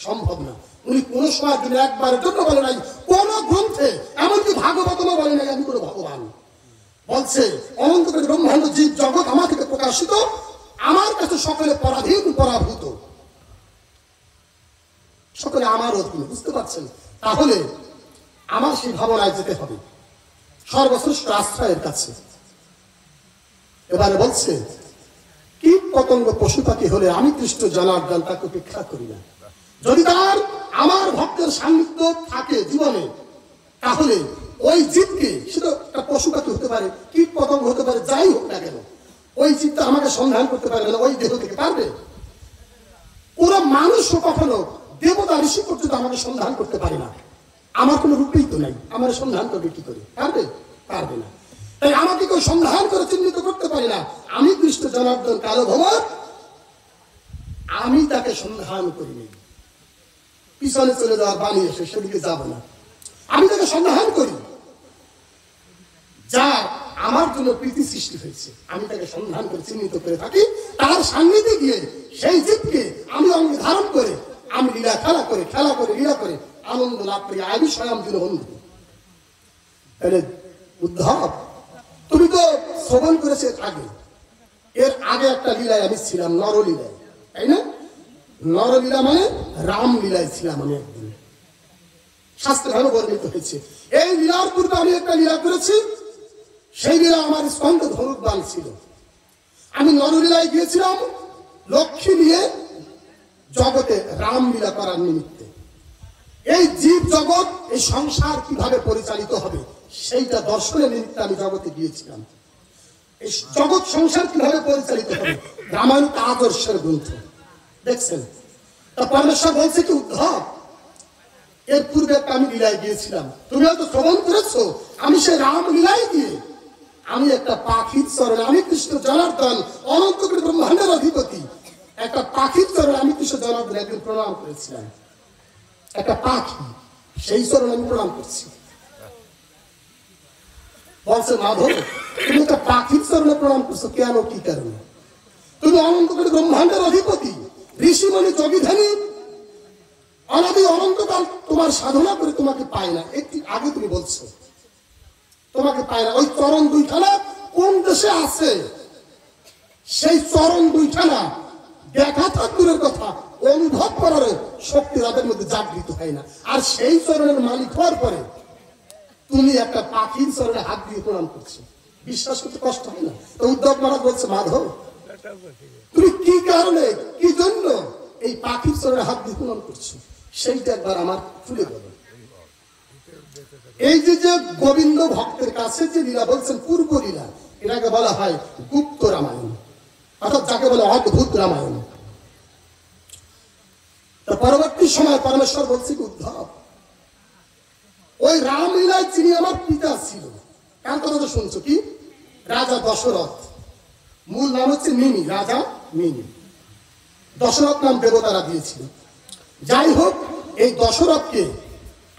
S1: সম্ভব না। উনি কোন সময় দিনে একবারের জন্য বলে নাই, কোন গ্রন্থে, এমনকি ভাগবতমও বলে নাই আমি কোন ভগবান। বলছে অনন্ত কোটি ব্রহ্মাণ্ড জীব জগৎ আমার থেকে প্রকাশিত, আমার কাছে সকলে পরাধীন, পরাভূত, সকলে আমার অধীন। বুঝতে পারছেন? তাহলে আমার সেই ভাবনায় যেতে হবে, সর্বশ্রেষ্ঠ আশ্রয়ের কাছে। এবারে বলছে, কীট পতঙ্গ পশু পাখি হলে আমি কৃষ্ণ জনার্দন তাকে উপেক্ষা করি না। যদি তার আমার ভক্তের সান্নিধ্য থাকে জীবনে, তাহলে ওই জীবকে, সেটা একটা পশু পাখি হতে পারে, কীট পতঙ্গ হতে পারে, যাই হোক না কেন, ওই জীবটা আমাকে সন্ধান করতে পারবে না, ওই দেহ থেকে পারবে। পুরো মানুষও কখনো দেবতা ঋষি পর্যন্ত আমাকে সন্ধান করতে পারে না। আমার কোনো রূপেই তো নাই, আমার সন্ধান করবে কি করে? পারবে? পারবে না। তাই আমাকে কেউ সন্ধান করে চিহ্নিত করতে পারে না। আমি কৃষ্ণ জনার্দন কালো ভবর, আমি তাকে সন্ধান করিনি। পিছনে চলে যাওয়ার বাণী এসে সেদিকে যাব না, আমি তাকে সন্ধান করি। যা আমার জন্য প্রীতি সৃষ্টি হয়েছে, আমি তাকে সন্ধান করে চিহ্নিত করে থাকি। তার সান্নিধ্যে গিয়ে সেই জীবকে আমি অঙ্গে ধারণ করে, আমি লীলা খেলা করে, লীলা করে আনন্দ লাভ করি। আমি স্বয়ং দিল বন্ধু। তাহলে উদ্ধব, তুমি তো শ্রবণ করেছে আগে, এর আগে একটা লীলায় আমি ছিলাম, নরলীলায়, তাই না? নরলীলা মানে রামলীলায় ছিলাম আমি একদিন, শাস্ত্রে ভালো বর্ণিত হয়েছে। এই লীলার পূর্বে আমি একটা লীলা করেছি, সেই লীলা আমার স্কন্ধ ধনুর্বাণ ছিল। আমি নরলীলায় গিয়েছিলাম লক্ষ্মী নিয়ে জগতে রামলীলা করার নিমিত্তে। এই জীব জগৎ, এই সংসার কিভাবে পরিচালিত হবে সেইটা দর্শনের নিমিত্তে আমি জগতে গিয়েছিলাম। এই জগৎ সংসার কিভাবে পরিচালিত হবে, রামায়ণ আদর্শের গ্রন্থ দেখছেন। তা পরমেশ্বর বলছে কি, উদ্ধব, এর পূর্বে একটা আমি লীলায় গিয়েছিলাম, তুমি হয়তো শ্রবণ করেছো। আমি সেই রাম লীলায় গিয়ে আমি একটা পাখির চরণে, আমি কৃষ্ণ জনার্দন অনন্ত কোটি ব্রহ্মাণ্ডের অধিপতি, একটা পাখির চরণে আমি কৃষ্ণ জনার্দন একদিন প্রণাম করেছিলাম। একটা পাখি, সেই চরণে আমি প্রণাম করছি। বলছে, মাধব তুমি একটা পাখির চরণে প্রণাম করছো কেন, কি কারণে? তুমি অনন্ত কোটি ব্রহ্মাণ্ডের অধিপতি, ঋষিমণি যোগীধানী, অনাদি অনন্তকাল তোমার সাধনা করে তোমাকে পায় না। একটু আগে তুমি বলছো তোমাকে পায় না। ওই চরণ দুইখানা কোন দেশে আছে? সেই চরণ দুইখানা দেখা ঠাকুরের কথা অনুভব করার শক্তি তাদের মধ্যে জাগৃত হয় না। আর সেই চরণের মালিক হওয়ার পরে তুমি একটা পাখির চরণে হাত দিয়ে প্রণাম করছো, বিশ্বাস করতে কষ্ট হয় না? তো উদ্ধব মহারাজ বলছে, মাধব তুমি কি কারণে, কি জন্য এই পাখির চরণে হাত দিয়ে প্রণাম করছো, সেইটা একবার আমার খুলে বলো। এই যে গোবিন্দ ভক্তের কাছে যে লীলা বলছেন পূর্ব লীলা, এটাকে বলা হয় গুপ্ত রামায়ণ, অর্থাৎ যাকে বলে অদ্ভুত রামায়ণ। পরবর্তী সময় পরমেশ্বর বলছে, উদ্ধব ওই রামলীলায় যিনি আমার পিতা ছিল, কার কথা তো শুনছো কি? রাজা দশরথ। মূল নাম হচ্ছে মিনি, রাজা মিনি। দশরথ নাম দেবতারা দিয়েছিল। যাই হোক, এই দশরথকে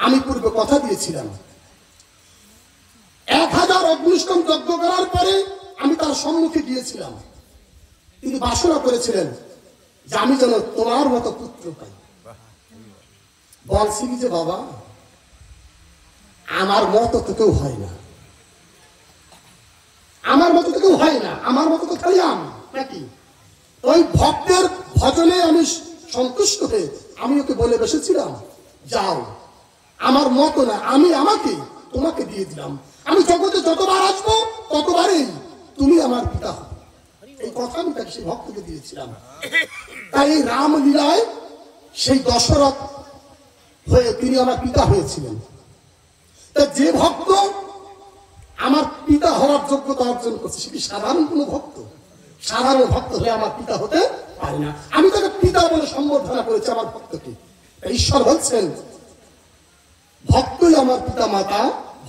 S1: আমি পূর্বে কথা দিয়েছিলাম 1000 অগ্নিষ্ঠম যজ্ঞ করার পরে আমি তার সম্মুখে গিয়েছিলাম। তিনি বাসনা করেছিলেন যে আমি যেন তোমার মতো পুত্র পাই। বলছি যে বাবা, আমার মতো তো কেউ হয় না, আমার মতো তো কেউ হয় না, আমার মতো তো খালি আমি নাকি? ওই ভক্তের ভজনে আমি সন্তুষ্ট হয়ে আমি ওকে বলে বসেছিলাম, যাও, আমার মতো না, আমি আমাকে তোমাকে দিয়ে দিলাম। আমি জগতে যতবার আসবো ততবারই তুমি আমার পিতা হবে। এই কথা আমি তাকে সেই ভক্তকে দিয়েছিলাম। তাই এই রামলীলায় সেই দশরথ হয়ে তিনি আমার পিতা হয়েছিলেন। তা যে ভক্ত আমার পিতা হওয়ার যোগ্যতা অর্জন করছে, সেটি সাধারণ কোনো ভক্ত? সাধারণ ভক্ত হয়ে আমার পিতা হতে পারে না। আমি তাকে পিতা বলে সম্বোধনা করেছি আমার ভক্তকে। ঈশ্বর বলছেন, ভক্তই আমার পিতা মাতা,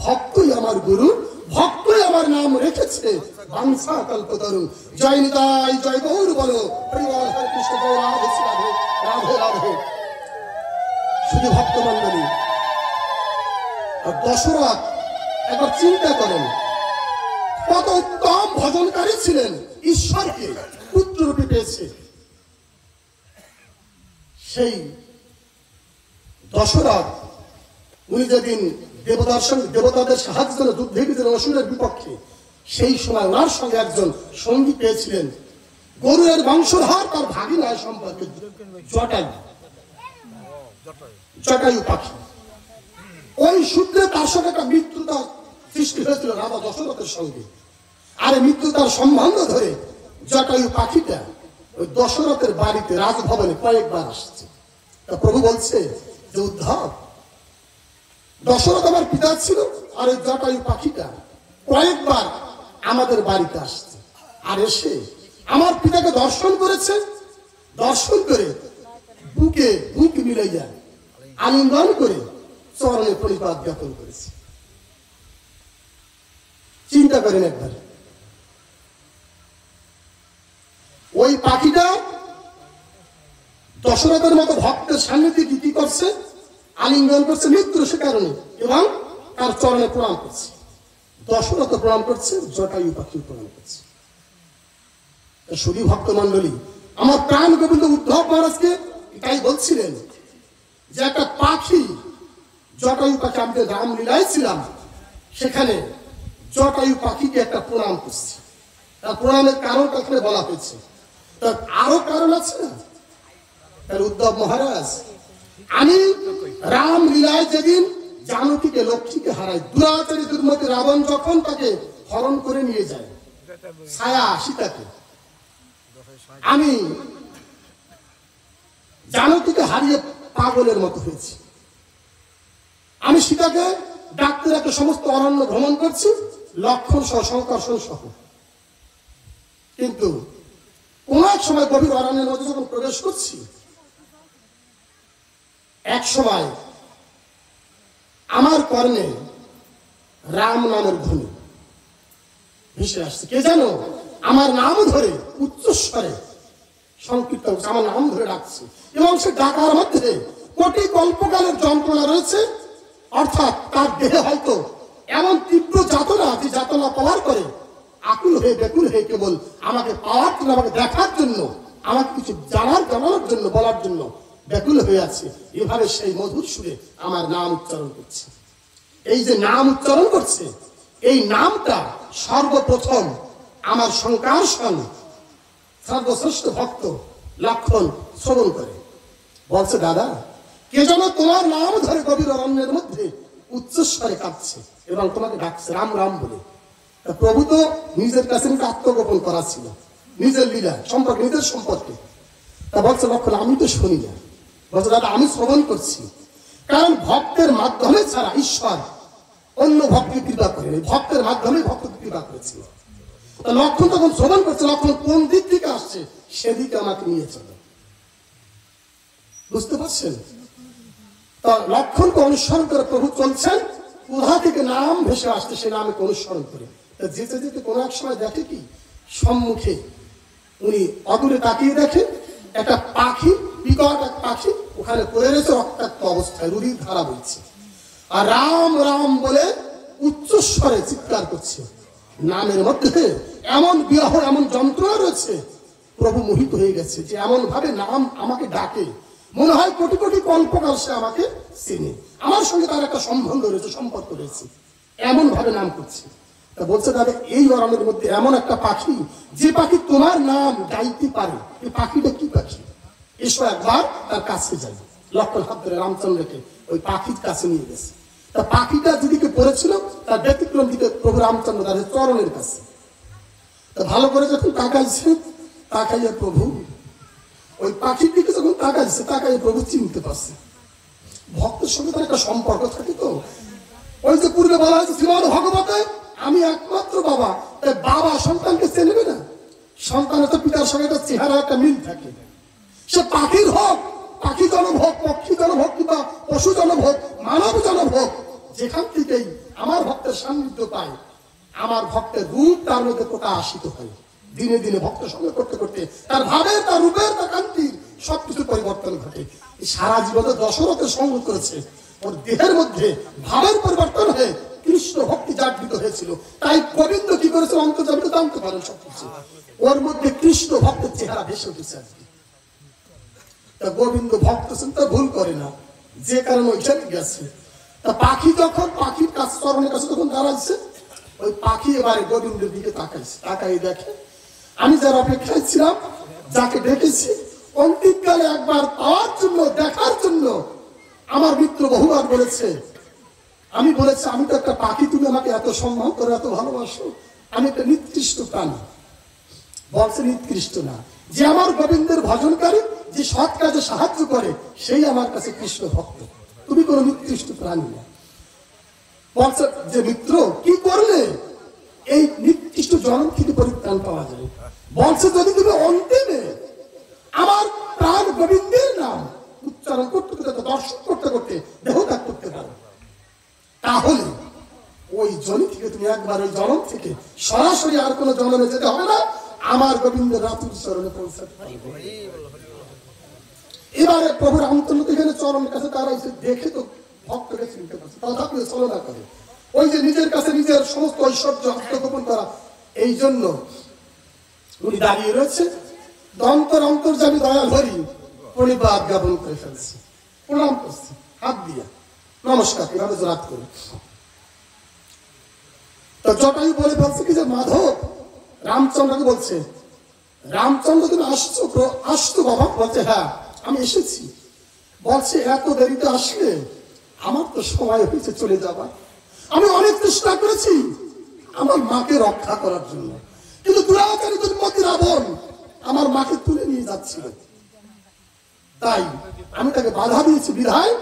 S1: ভক্তই আমার গুরু, ভক্তই আমার নাম রেখেছে বাঞ্ছা কল্পতরু। জয় নিতাই, জয় গৌর বলো, হরিবল হরে কৃষ্ণ রাধে রাধে রাধে রাধে। শুধু ভক্ত মন্ডলী, দশরথ একবার চিন্তা করেন, কত উত্তম ভজনকারী ছিলেন, ঈশ্বরকে পুত্ররূপে পেয়েছে। সেই দশরথ উনি যেদিন দেবতাদের সাহায্য জন্য যুদ্ধে গেছিলেন অসুরের বিপক্ষে, সেই সময় ওনার সঙ্গে একজন সঙ্গী পেয়েছিলেন, গরুরের বংশধর, তার ভাগিনার সম্পর্কে জটায়ু পাখি। ওই সূত্রে তার সঙ্গে একটা মিত্রতা সৃষ্টি হয়েছিল রাজা দশরথের সঙ্গে। আর এই মিত্রতার সম্বন্ধ ধরে জটায়ু পাখিটা ওই দশরথের বাড়িতে রাজভবনে কয়েকবার আসছে। তা প্রভু বলছে যে, উদ্ধব, দশরথ আমার পিতা ছিল, আর এই জটায়ু পাখিটা কয়েকবার আমাদের বাড়িতে আসছে, আর এসে আমার পিতাকে দর্শন করেছে। দর্শন করে বুকে বুক মিলাইয়া আলিঙ্গন করে চরণে পরিপাত জ্ঞাপন করেছে। চিন্তা করেন একবার, ওই পাখিটা দশরথের মতো ভক্তের সান্নিধ্যে কি করছে? আলিঙ্গন করছে মৃত্যু সে কারণে, এবং তার চরণে প্রণাম করছে। দশরথ প্রণাম করছে, জটায়ু পাখি প্রণাম করছে। শুধু ভক্ত মন্ডলী, আমার প্রাণ গোবিন্দ উদ্ধব মহারাজকে এটাই বলছিলেন যে একটা পাখি, জটায়ু পাখি, আমি রামলীলায় ছিলাম, সেখানে জটায়ু পাখিকে একটা প্রণাম করছে। তার প্রণামের কারণটা এখানে বলা হয়েছে। তার আরো কারণ আছে না? উদ্ধব মহারাজ, আমি রামলীলায় যেদিন জানকীকে লক্ষ্মীকে হারাই, দুরাচারী দুর্মতি রাবণ যখন তাকে হরণ করে নিয়ে যায়, ছায়া সীতাকে, আমি জানকীকে হারিয়ে পাগলের মতো হয়েছি। আমি সীতাকে ডাকতে ডাকতে সমস্ত অরণ্য ভ্রমণ করছি, লক্ষণ সহ, সংকর্ষণ সহ। কিন্তু কোন এক সময় গভীর অরণ্যের মধ্যে যখন প্রবেশ করছি, এক সময় আমার কর্ণে রাম নামের ধ্বনি ভেসে আসছে। কে যেন আমার নাম ধরে উচ্চস্বরে সংকীর্তন করছে, আমার নাম ধরে ডাকছে, এবং সে ডাকার মধ্যে কোটি কল্পকালের যন্ত্রণা রয়েছে। অর্থাৎ তার দেহে হয়তো এমন তীব্র যাতনা, যে যাতনা পাওয়ার করে আকুল হয়ে ব্যাকুল হয়ে কেবল আমাকে পাওয়ার জন্য, আমাকে দেখার জন্য, আমাকে কিছু জানানোর জন্য, বলার জন্য ব্যাকুল হয়ে আছে। এভাবে সেই মধুর সুরে আমার নাম উচ্চারণ করছে। এই যে নাম উচ্চারণ করছে, এই নামটা সর্বপ্রথম আমার শঙ্কর্ষণ সর্বশ্রেষ্ঠ ভক্ত লক্ষণ শ্রবণ করে। বলছে, দাদা, কে যেন তোমার নাম ধরে গভীর অরণ্যের মধ্যে উচ্চস্বরে কাঁদছে এবং তোমাকে ডাকছে রাম রাম বলে। প্রভু তো নিজের কাছে আত্মগোপন করা ছিল, নিজের লীলা সম্পর্কে, নিজের সম্পর্কে। তা বলছে লক্ষণ, আমি তো শুনি না। বলছে, দাদা, আমি শ্রবণ করছি, কারণ ভক্তের মাধ্যমে ছাড়া ঈশ্বর অন্য ভক্তি কৃপা করেন, ভক্তের মাধ্যমে ভক্তকে কৃপা করেছিল। তা লক্ষণ তখন শ্রবণ করছে, লক্ষণ কোন দিক থেকে আসছে সেদিকে আমাকে নিয়ে চলে। বুঝতে পারছেন? তা লক্ষণকে অনুসরণ করে প্রভু চলছেন কোথা থেকে নাম ভেসে আসছে সে নামে অনুসরণ করে। তা যেতে যেতে কোনো এক সময় দেখে কি সম্মুখে উনি অদূরে তাকিয়ে দেখে একটা পাখি, বিকট এক পাখি ওখানে পড়ে রয়েছে রক্তাক্ত অবস্থায়, রুধির ধারা বইছে, আর রাম রাম বলে উচ্চস্বরে চিৎকার করছে। নামের মধ্যে এমন বিরহ, এমন যন্ত্রণা রয়েছে। প্রভু মোহিত হয়ে গেছে যে এমন ভাবে নাম আমাকে ডাকে, মনে হয় কোটি কোটি কল্পকাল সে আমাকে চেনে, আমার সঙ্গে তার একটা সম্বন্ধ রয়েছে, সম্পর্ক রয়েছে, এমন ভাবে নাম করছে। তা বলছে দাদা, এই অরণ্যের মধ্যে এমন একটা পাখি, যে পাখি তোমার নাম গাইতে পারে, এই পাখিটা কি পাখি? এসো একবার তার কাছে যাই। লক্ষণ হাত ধরে রামচন্দ্রকে ওই পাখির কাছে নিয়ে গেছে। তা পাখিটা যেদিকে পড়েছিল তার ব্যতিক্রম দিকে প্রভু রামচন্দ্র তার চরণের কাছে। তা ভালো করে যখন তাকাইছে, তাকাইয়া প্রভু ওই পাখির দিকে যখন তাকাইছে, তাকাইয়া প্রভু চিনতে পারছে। ভক্তের সঙ্গে তার একটা সম্পর্ক থাকে। তো ওই যে পূর্বে বলা হয়েছে শ্রীমদ ভগবতে আমি একমাত্র বাবা, তাই বাবা সন্তানকে চেনবে না? সন্তানের তো পিতার সঙ্গে একটা চেহারা, একটা মিল থাকে। সে পাখির হোক, পাখি জনভোগ, পক্ষী জনভোগ, কিংবা পশু জনভোগ, মানব জনভোগ, যেখান থেকেই আমার ভক্তের সান্নিধ্য পায়, আমার ভক্তের রূপ তার মধ্যে প্রকাশিত হয়। দিনে দিনে ভক্তের সঙ্গে করতে করতে তার ভাবের, তার রূপের, তার কান্তির সবকিছু পরিবর্তন ঘটে। সারা জীবনে দশরথের সঙ্গ করেছে, ওর দেহের মধ্যে ভাবের পরিবর্তন হয়ে কৃষ্ণ ভক্তি জাগৃত হয়েছিল। তাই গোবিন্দ কি করেছে অন্তর্যামীতে জানতে পারেন সবকিছু, ওর মধ্যে কৃষ্ণ ভক্তের চেহারা ভেসে উঠেছে। তা গোবিন্দ ভক্ত চিন্তা ভুল করে না, যে কারণে ওইখানে গেছে। তা পাখি যখন পাখির কাছে, চরণের কাছে যখন দাঁড়াইছে, ওই পাখি এবারে গোবিন্দের দিকে তাকাইছে। তাকাই দেখে আমি যার অপেক্ষায় ছিলাম, যাকে ডেকেছি অন্তিমকালে একবার পাওয়ার জন্য, দেখার জন্য, আমার মিত্র বহুবার বলেছে, আমি বলেছি আমি তো একটা পাখি, তুমি আমাকে এত সম্মান করে, এত ভালোবাসো, আমি একটা নিকৃষ্ট প্রাণী। বলছে নিকৃষ্ট না, যে আমার গোবিন্দের ভজনকারী, যে সৎ কাজে সাহায্য করে, সেই আমার কাছে কৃষ্ণ ভক্ত, তুমি কোনো নিকৃষ্ট প্রাণী না। বলছে যে মিত্র কি করলে এই নিকৃষ্ট জনম থেকে পরিত্রাণ পাওয়া যায়? বলছে যদি তুমি অন্তিমে আমার প্রাণ গোবিন্দের নাম উচ্চারণ করতে করতে, দর্শন করতে করতে দেহ ত্যাগ করতে পারো, তাহলে ওই জনি থেকে তুমি একবার ওই জনম থেকে সরাসরি আর কোনো জনমে যেতে হবে না, আমার গোবিন্দের রাতুল চরণে পৌঁছাতে পারবে। এবারে প্রভু রামচন্দ্র এখানে চরণের কাছে দাঁড়াইছে, দেখে তো ভক্তকে চিনতে পারছে, তথাপি চলনা করে। ওই যে নিজের কাছে নিজের সমস্ত ঐশ্বর্য আত্মগোপন করা, এই জন্য উনি দাঁড়িয়ে রয়েছে। দন্তর অন্তর্যামী দয়াল হরি প্রণিপাত জ্ঞাপন করে ফেলছে, প্রণাম করছে হাত দিয়ে, নমস্কার এভাবে জোরাত করে। তো জটায়ু বলে ফেলছে কি যে মাধব রামচন্দ্রকে বলছে, রামচন্দ্র তুমি আসছো বাবা? বলছে হ্যাঁ আমি এসেছি। বলছে এত দেরিতে আসলে, আমার তো সময় হয়েছে চলে যাবার, আমি অনেক চেষ্টা করেছি আমার মাকে রক্ষা করার জন্য, কিন্তু দুরাচারী দুর্মতি রাবণ আমার মাকে তুলে নিয়ে যাচ্ছিল, তাই আমি তাকে বাধা দিয়েছি, বিধায়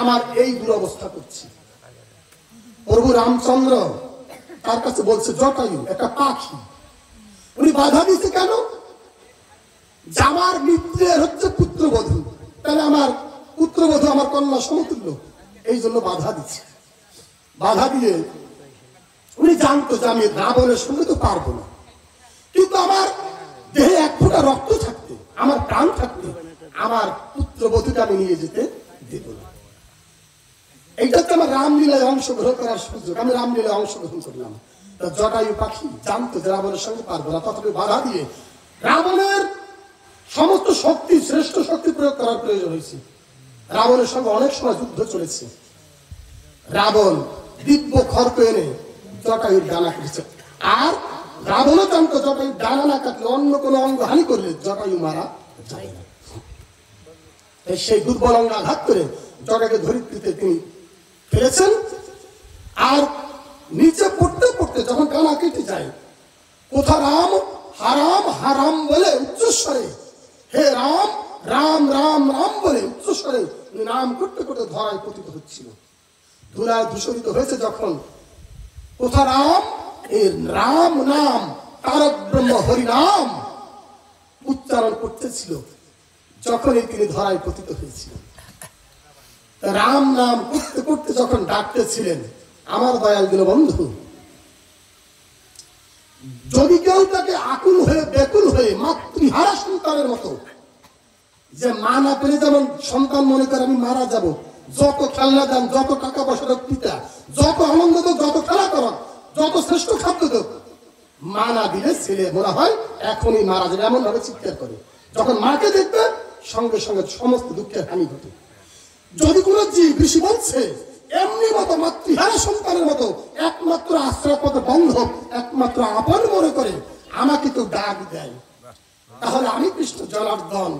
S1: আমার এই দুরবস্থা করছি। প্রভু রামচন্দ্র তার কাছে বলছে জটায়ু একটা পাখি, উনি বাধা দিয়েছে কেন? যে আমার মিত্রের হচ্ছে পুত্রবধূ, তাহলে আমার পুত্রবধূ আমার কন্যা সমতুল্য, এই জন্য বাধা দিচ্ছে। বাধা দিয়ে উনি জানতো যে আমি রাবণের সঙ্গে তো পারবো না, কিন্তু আমার দেহে এক ফোঁটা রক্ত থাকতে, আমার প্রাণ থাকতে, আমার পুত্রবধূকে আমি নিয়ে যেতে দেব না। এইটা হচ্ছে আমার রামলীলায় অংশগ্রহণ করার সুযোগ, আমি রামলীলায় অংশগ্রহণ করলাম। জটায়ু পাখি জানতো যে রাবণের সঙ্গে পারবো না, তথাপি বাধা দিয়ে রাবণের সমস্ত শক্তি, শ্রেষ্ঠ শক্তি প্রয়োগ করার প্রয়োজন হয়েছে। রাবণের সঙ্গে অনেক সময় যুদ্ধ চলেছে। রাবণ দিব্য খড়ক এনে জটায়ুর ডানা কেটেছে, আর রাবণও জানতো জটায়ুর ডানা না কাটলে, অন্য কোনো অঙ্গ হানি করলে জটায়ু মারা যায় না। সেই দুর্বল অঙ্গ আঘাত করে জটাকে ধরিত্রীতে তিনি ফেলেছেন, আর নিচে পড়তে পড়তে যখন ডানা কেটে যায়, কোথা রাম হারাম হারাম বলে উচ্চস্বরে, হে রাম রাম রাম রাম বলে উচ্চস্বরে নাম করতে করতে ধরায় পতিত হচ্ছিল। ধুলায় ধূসরিত হয়েছে যখন, কোথা রাম, এর রাম নাম তারক ব্রহ্ম হরিনাম উচ্চারণ করতেছিল, যখনই তিনি ধরায় পতিত হয়েছিলেন। রাম নাম করতে করতে যখন ডাকতেছিলেন, আমার দয়াল দিল বন্ধু, যদি কেউ তাকে আকুল হয়ে ব্যাকুল হয়ে মাতৃহারা সন্তানের মতো, যে মা না পেলে যেমন সন্তান মনে করে আমি মারা যাব, যত খেলনা দেন, যত টাকা পয়সা পিতা, যত আনন্দ দেব, যত খেলা করো, যত শ্রেষ্ঠ খাদ্য দেব, মা না দিলে ছেলে মনে হয় এখনই মারা যাবে, এমন ভাবে চিৎকার করে। যখন মাকে দেখবে সঙ্গে সঙ্গে সমস্ত দুঃখের হানি ঘটে। যদি কোনো জীব ঋষি বলছে এমনি মতো মাতৃহারা সন্তানের মতো একমাত্র আশ্রয়পদ বন্ধব, একমাত্র আপন মনে করে আমাকে তো ডাক দেয়, তাহলে আমি কৃষ্ণ জনার্দন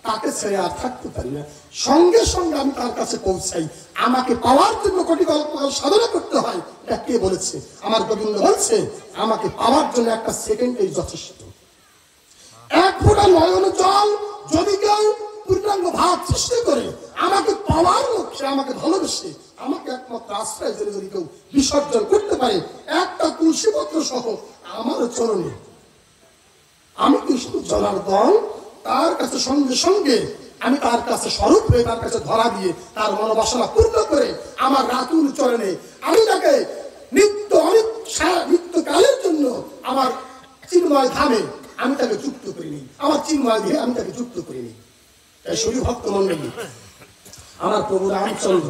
S1: তাকে ছেড়ে আর থাকতে পারি না, সঙ্গে সঙ্গে আমি তার কাছে পৌঁছাই। আমাকে পাওয়ার জন্য কোটি সাধনা করতে হয়, এটা কে বলেছে? আমার গোবিন্দ বলছে আমাকে পাওয়ার জন্য একটা সেকেন্ডই যথেষ্ট। এক ফোঁটা নয়ন জল যদি কেউ পূর্ণাঙ্গ ভাব সৃষ্টি করে আমাকে পাওয়ার লক্ষ্যে, আমাকে ভালোবেসে, আমাকে একমাত্র আশ্রয় জন্য যদি কেউ বিসর্জন করতে পারে একটা তুলসীপত্র সহ আমার চরণে, আমি কৃষ্ণ জনার্দন তার কাছে সঙ্গে সঙ্গে আমি তার কাছে স্বরূপ হয়ে তার কাছে ধরা দিয়ে তার মনোবাসনা পূর্ণ করে আমার রাতুল চরণে আমি তাকে নিত্যকালের জন্য আমার চিন্ময় ধামে আমি তাকে যুক্ত করে নিই, আমার চিন্ময় দিয়ে আমি তাকে যুক্ত করে নিই। তাই শরী ভক্ত মন্ডলী, আমার প্রভু রামচন্দ্র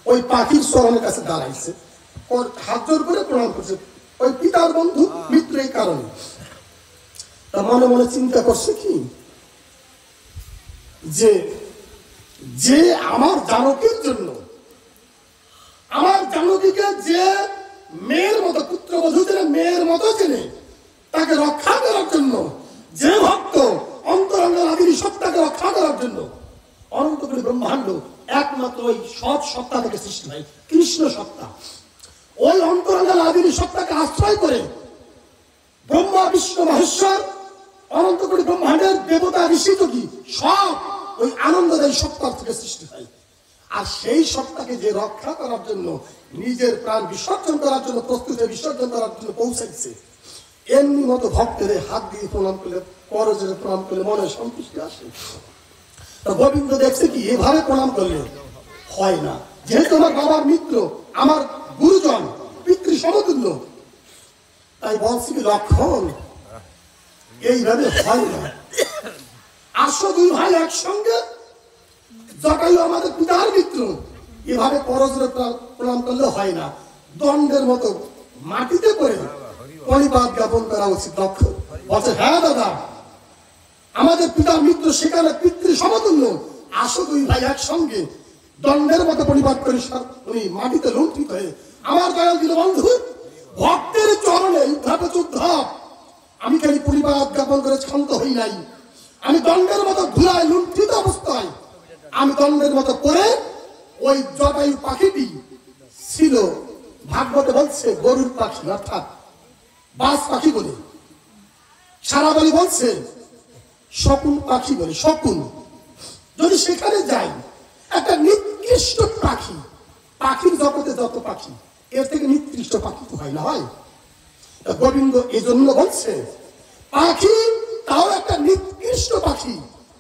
S1: ওই পাখির চরণের কাছে দাঁড়াইছে, ওর হাত জোর করে প্রণাম করছে, ওই পিতার বন্ধু মিত্র এই কারণে। তা মনে মনে চিন্তা করছে কি, যে আমার জানকীর জন্য, আমার জানকীকে যে মেয়ের মতো, পুত্রবধূ জেনে মেয়ের মতো জেনে তাকে রক্ষা করার জন্য, যে ভক্ত অন্তরঙ্গ আদির সত্তাকে রক্ষা করার জন্য, অনন্ত কোটি ব্রহ্মাণ্ড একমাত্র ওই সৎ সত্তা থেকে সৃষ্টি হয়, কৃষ্ণ সত্তা। ওই অন্তরঙ্গ আদির সত্তাকে আশ্রয় করে ব্রহ্মা বিষ্ণু মহেশ্বর অনন্ত কোটি ব্রহ্মাণ্ডের দেবতা ঋষি যোগী সব ওই আনন্দদায়ী সত্তার থেকে সৃষ্টি হয়। আর সেই সত্তাকে যে রক্ষা করার জন্য নিজের প্রাণ বিসর্জন করার জন্য প্রস্তুত হয়ে বিসর্জন করার জন্য পৌঁছাইছে, এমনি মতো ভক্তের হাত দিয়ে প্রণাম করলে, করজোড়ে প্রণাম করলে মনে সন্তুষ্টি আসে। গোবিন্দ দেখছে কি এভাবে প্রণাম করলে হয় না, যেহেতু আমার বাবার মিত্র, আমার গুরুজন, পিতৃ সমতুল্য, তাই বলছি কি লক্ষণ এইভাবে হয় না। আসো দুই ভাই একসঙ্গে, জটায়ু আমাদের পিতার মিত্র, এভাবে করজোড়ে প্রণাম করলে হয় না, দণ্ডের মতো মাটিতে পড়ে পরিবাদ জ্ঞাপন করা উচিত। লক্ষণ বলছে হ্যাঁ দাদা, আমাদের পিতার মিত্র, সেখানে পিতৃ সমতুল্য, আসো দুই ভাই একসঙ্গে, দণ্ডের মতো পরিবাদ করে উনি মাটিতে লুণ্ঠিত হয়ে আমার দয়াল দিল বন্ধু ভক্তের চরণে উদ্ধাপে উদ্ধাপ। আমি খালি পরিবাদ জ্ঞাপন করে ক্ষান্ত হই নাই, আমি দণ্ডের মতো ধুলায় লুণ্ঠিত অবস্থায়, আমি দণ্ডের মতো পরে ওই জটায়ু পাখিটি ছিল, ভাগবতে বলছে গরুর পাখি অর্থাৎ বাজ পাখি বলে, সারাবালি বলছে শকুন পাখি বলে, শকুন। যদি সেখানে যাই, একটা নিকৃষ্ট পাখি, পাখির জগতে যত পাখি এর থেকে নিকৃষ্ট পাখি তো হয় না, হয়? গোবিন্দ এই জন্য বলছে পাখি তাও একটা নিকৃষ্ট পাখি,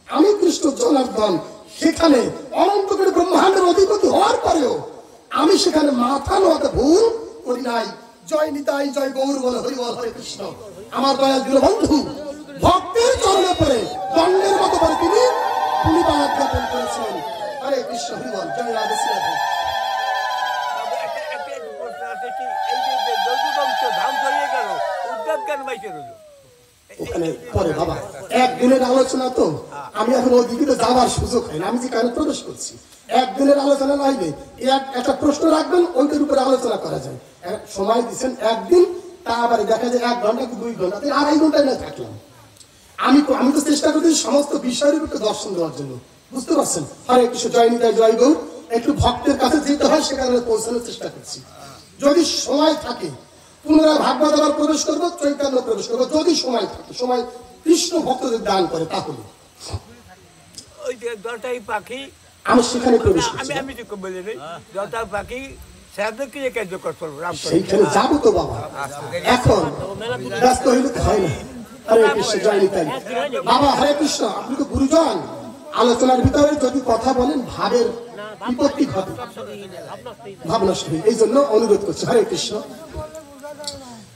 S1: আমি কৃষ্ণ জনার্দন সেখানে অনন্ত করে ব্রহ্মাণ্ডের অধিপতি হওয়ার পরেও আমি সেখানে মাথা নোয়াতে ভুল করি নাই। জয় নিতাই, জয় গৌর বলে, হরি বল, হরে কৃষ্ণ। আমার দয়াল দিল বন্ধু ভক্তের চরণে পড়ে দণ্ডের মতো করে তিনি পরিবাদ জ্ঞাপন করেছেন। হরে কৃষ্ণ, হরি বল, জয় রাধে শ্রী। ওখানে পরে বাবা একদিনের আলোচনা তো, আমি এখন ওইদিকে যাওয়ার সুযোগ হয় না, আমি যেখানে প্রবেশ করছি একদিনের আলোচনা নাইলে একটা প্রশ্ন রাখবেন, ওইটার উপরে আলোচনা করা যায়। সময় দিচ্ছেন একদিন, তা আবার দেখা যায় 1 ঘন্টা কি 2 ঘন্টা, 2.5 ঘন্টায় না থাকলাম। আমি তো চেষ্টা করছি সমস্ত বিষয়ের উপরে দর্শন দেওয়ার জন্য, বুঝতে পারছেন? হরে কৃষ্ণ, জয় নিতাই, জয় গৌর। একটু ভক্তের কাছে যেতে হয়, সেখানে পৌঁছানোর চেষ্টা করছি। যদি সময় থাকে পুনরায় ভাগবত আবার প্রবেশ করবো, চৈতন্য প্রবেশ করবো, যদি সময় থাকে, সময় কৃষ্ণ ভক্তদের দান করে, তাহলে
S2: ওই যে জটায়ু পাখি
S1: আমি সেখানে প্রবেশ করছি।
S2: আমি তো বলি নাই, জটায়ু পাখি সাধককে কার্য করতে
S1: সেইখানে যাবো তো বাবা, এখন ব্যস্ত হইলে হয় না। হরে কৃষ্ণ, জয় নিতাই। বাবা হরে কৃষ্ণ, আপনি তো গুরুজন, আলোচনার ভিতরে যদি কথা বলেন ভাবের বিপত্তি ঘটে, ভাবনষ্ট হয়। এই জন্য অনুরোধ করছে, হরে কৃষ্ণ।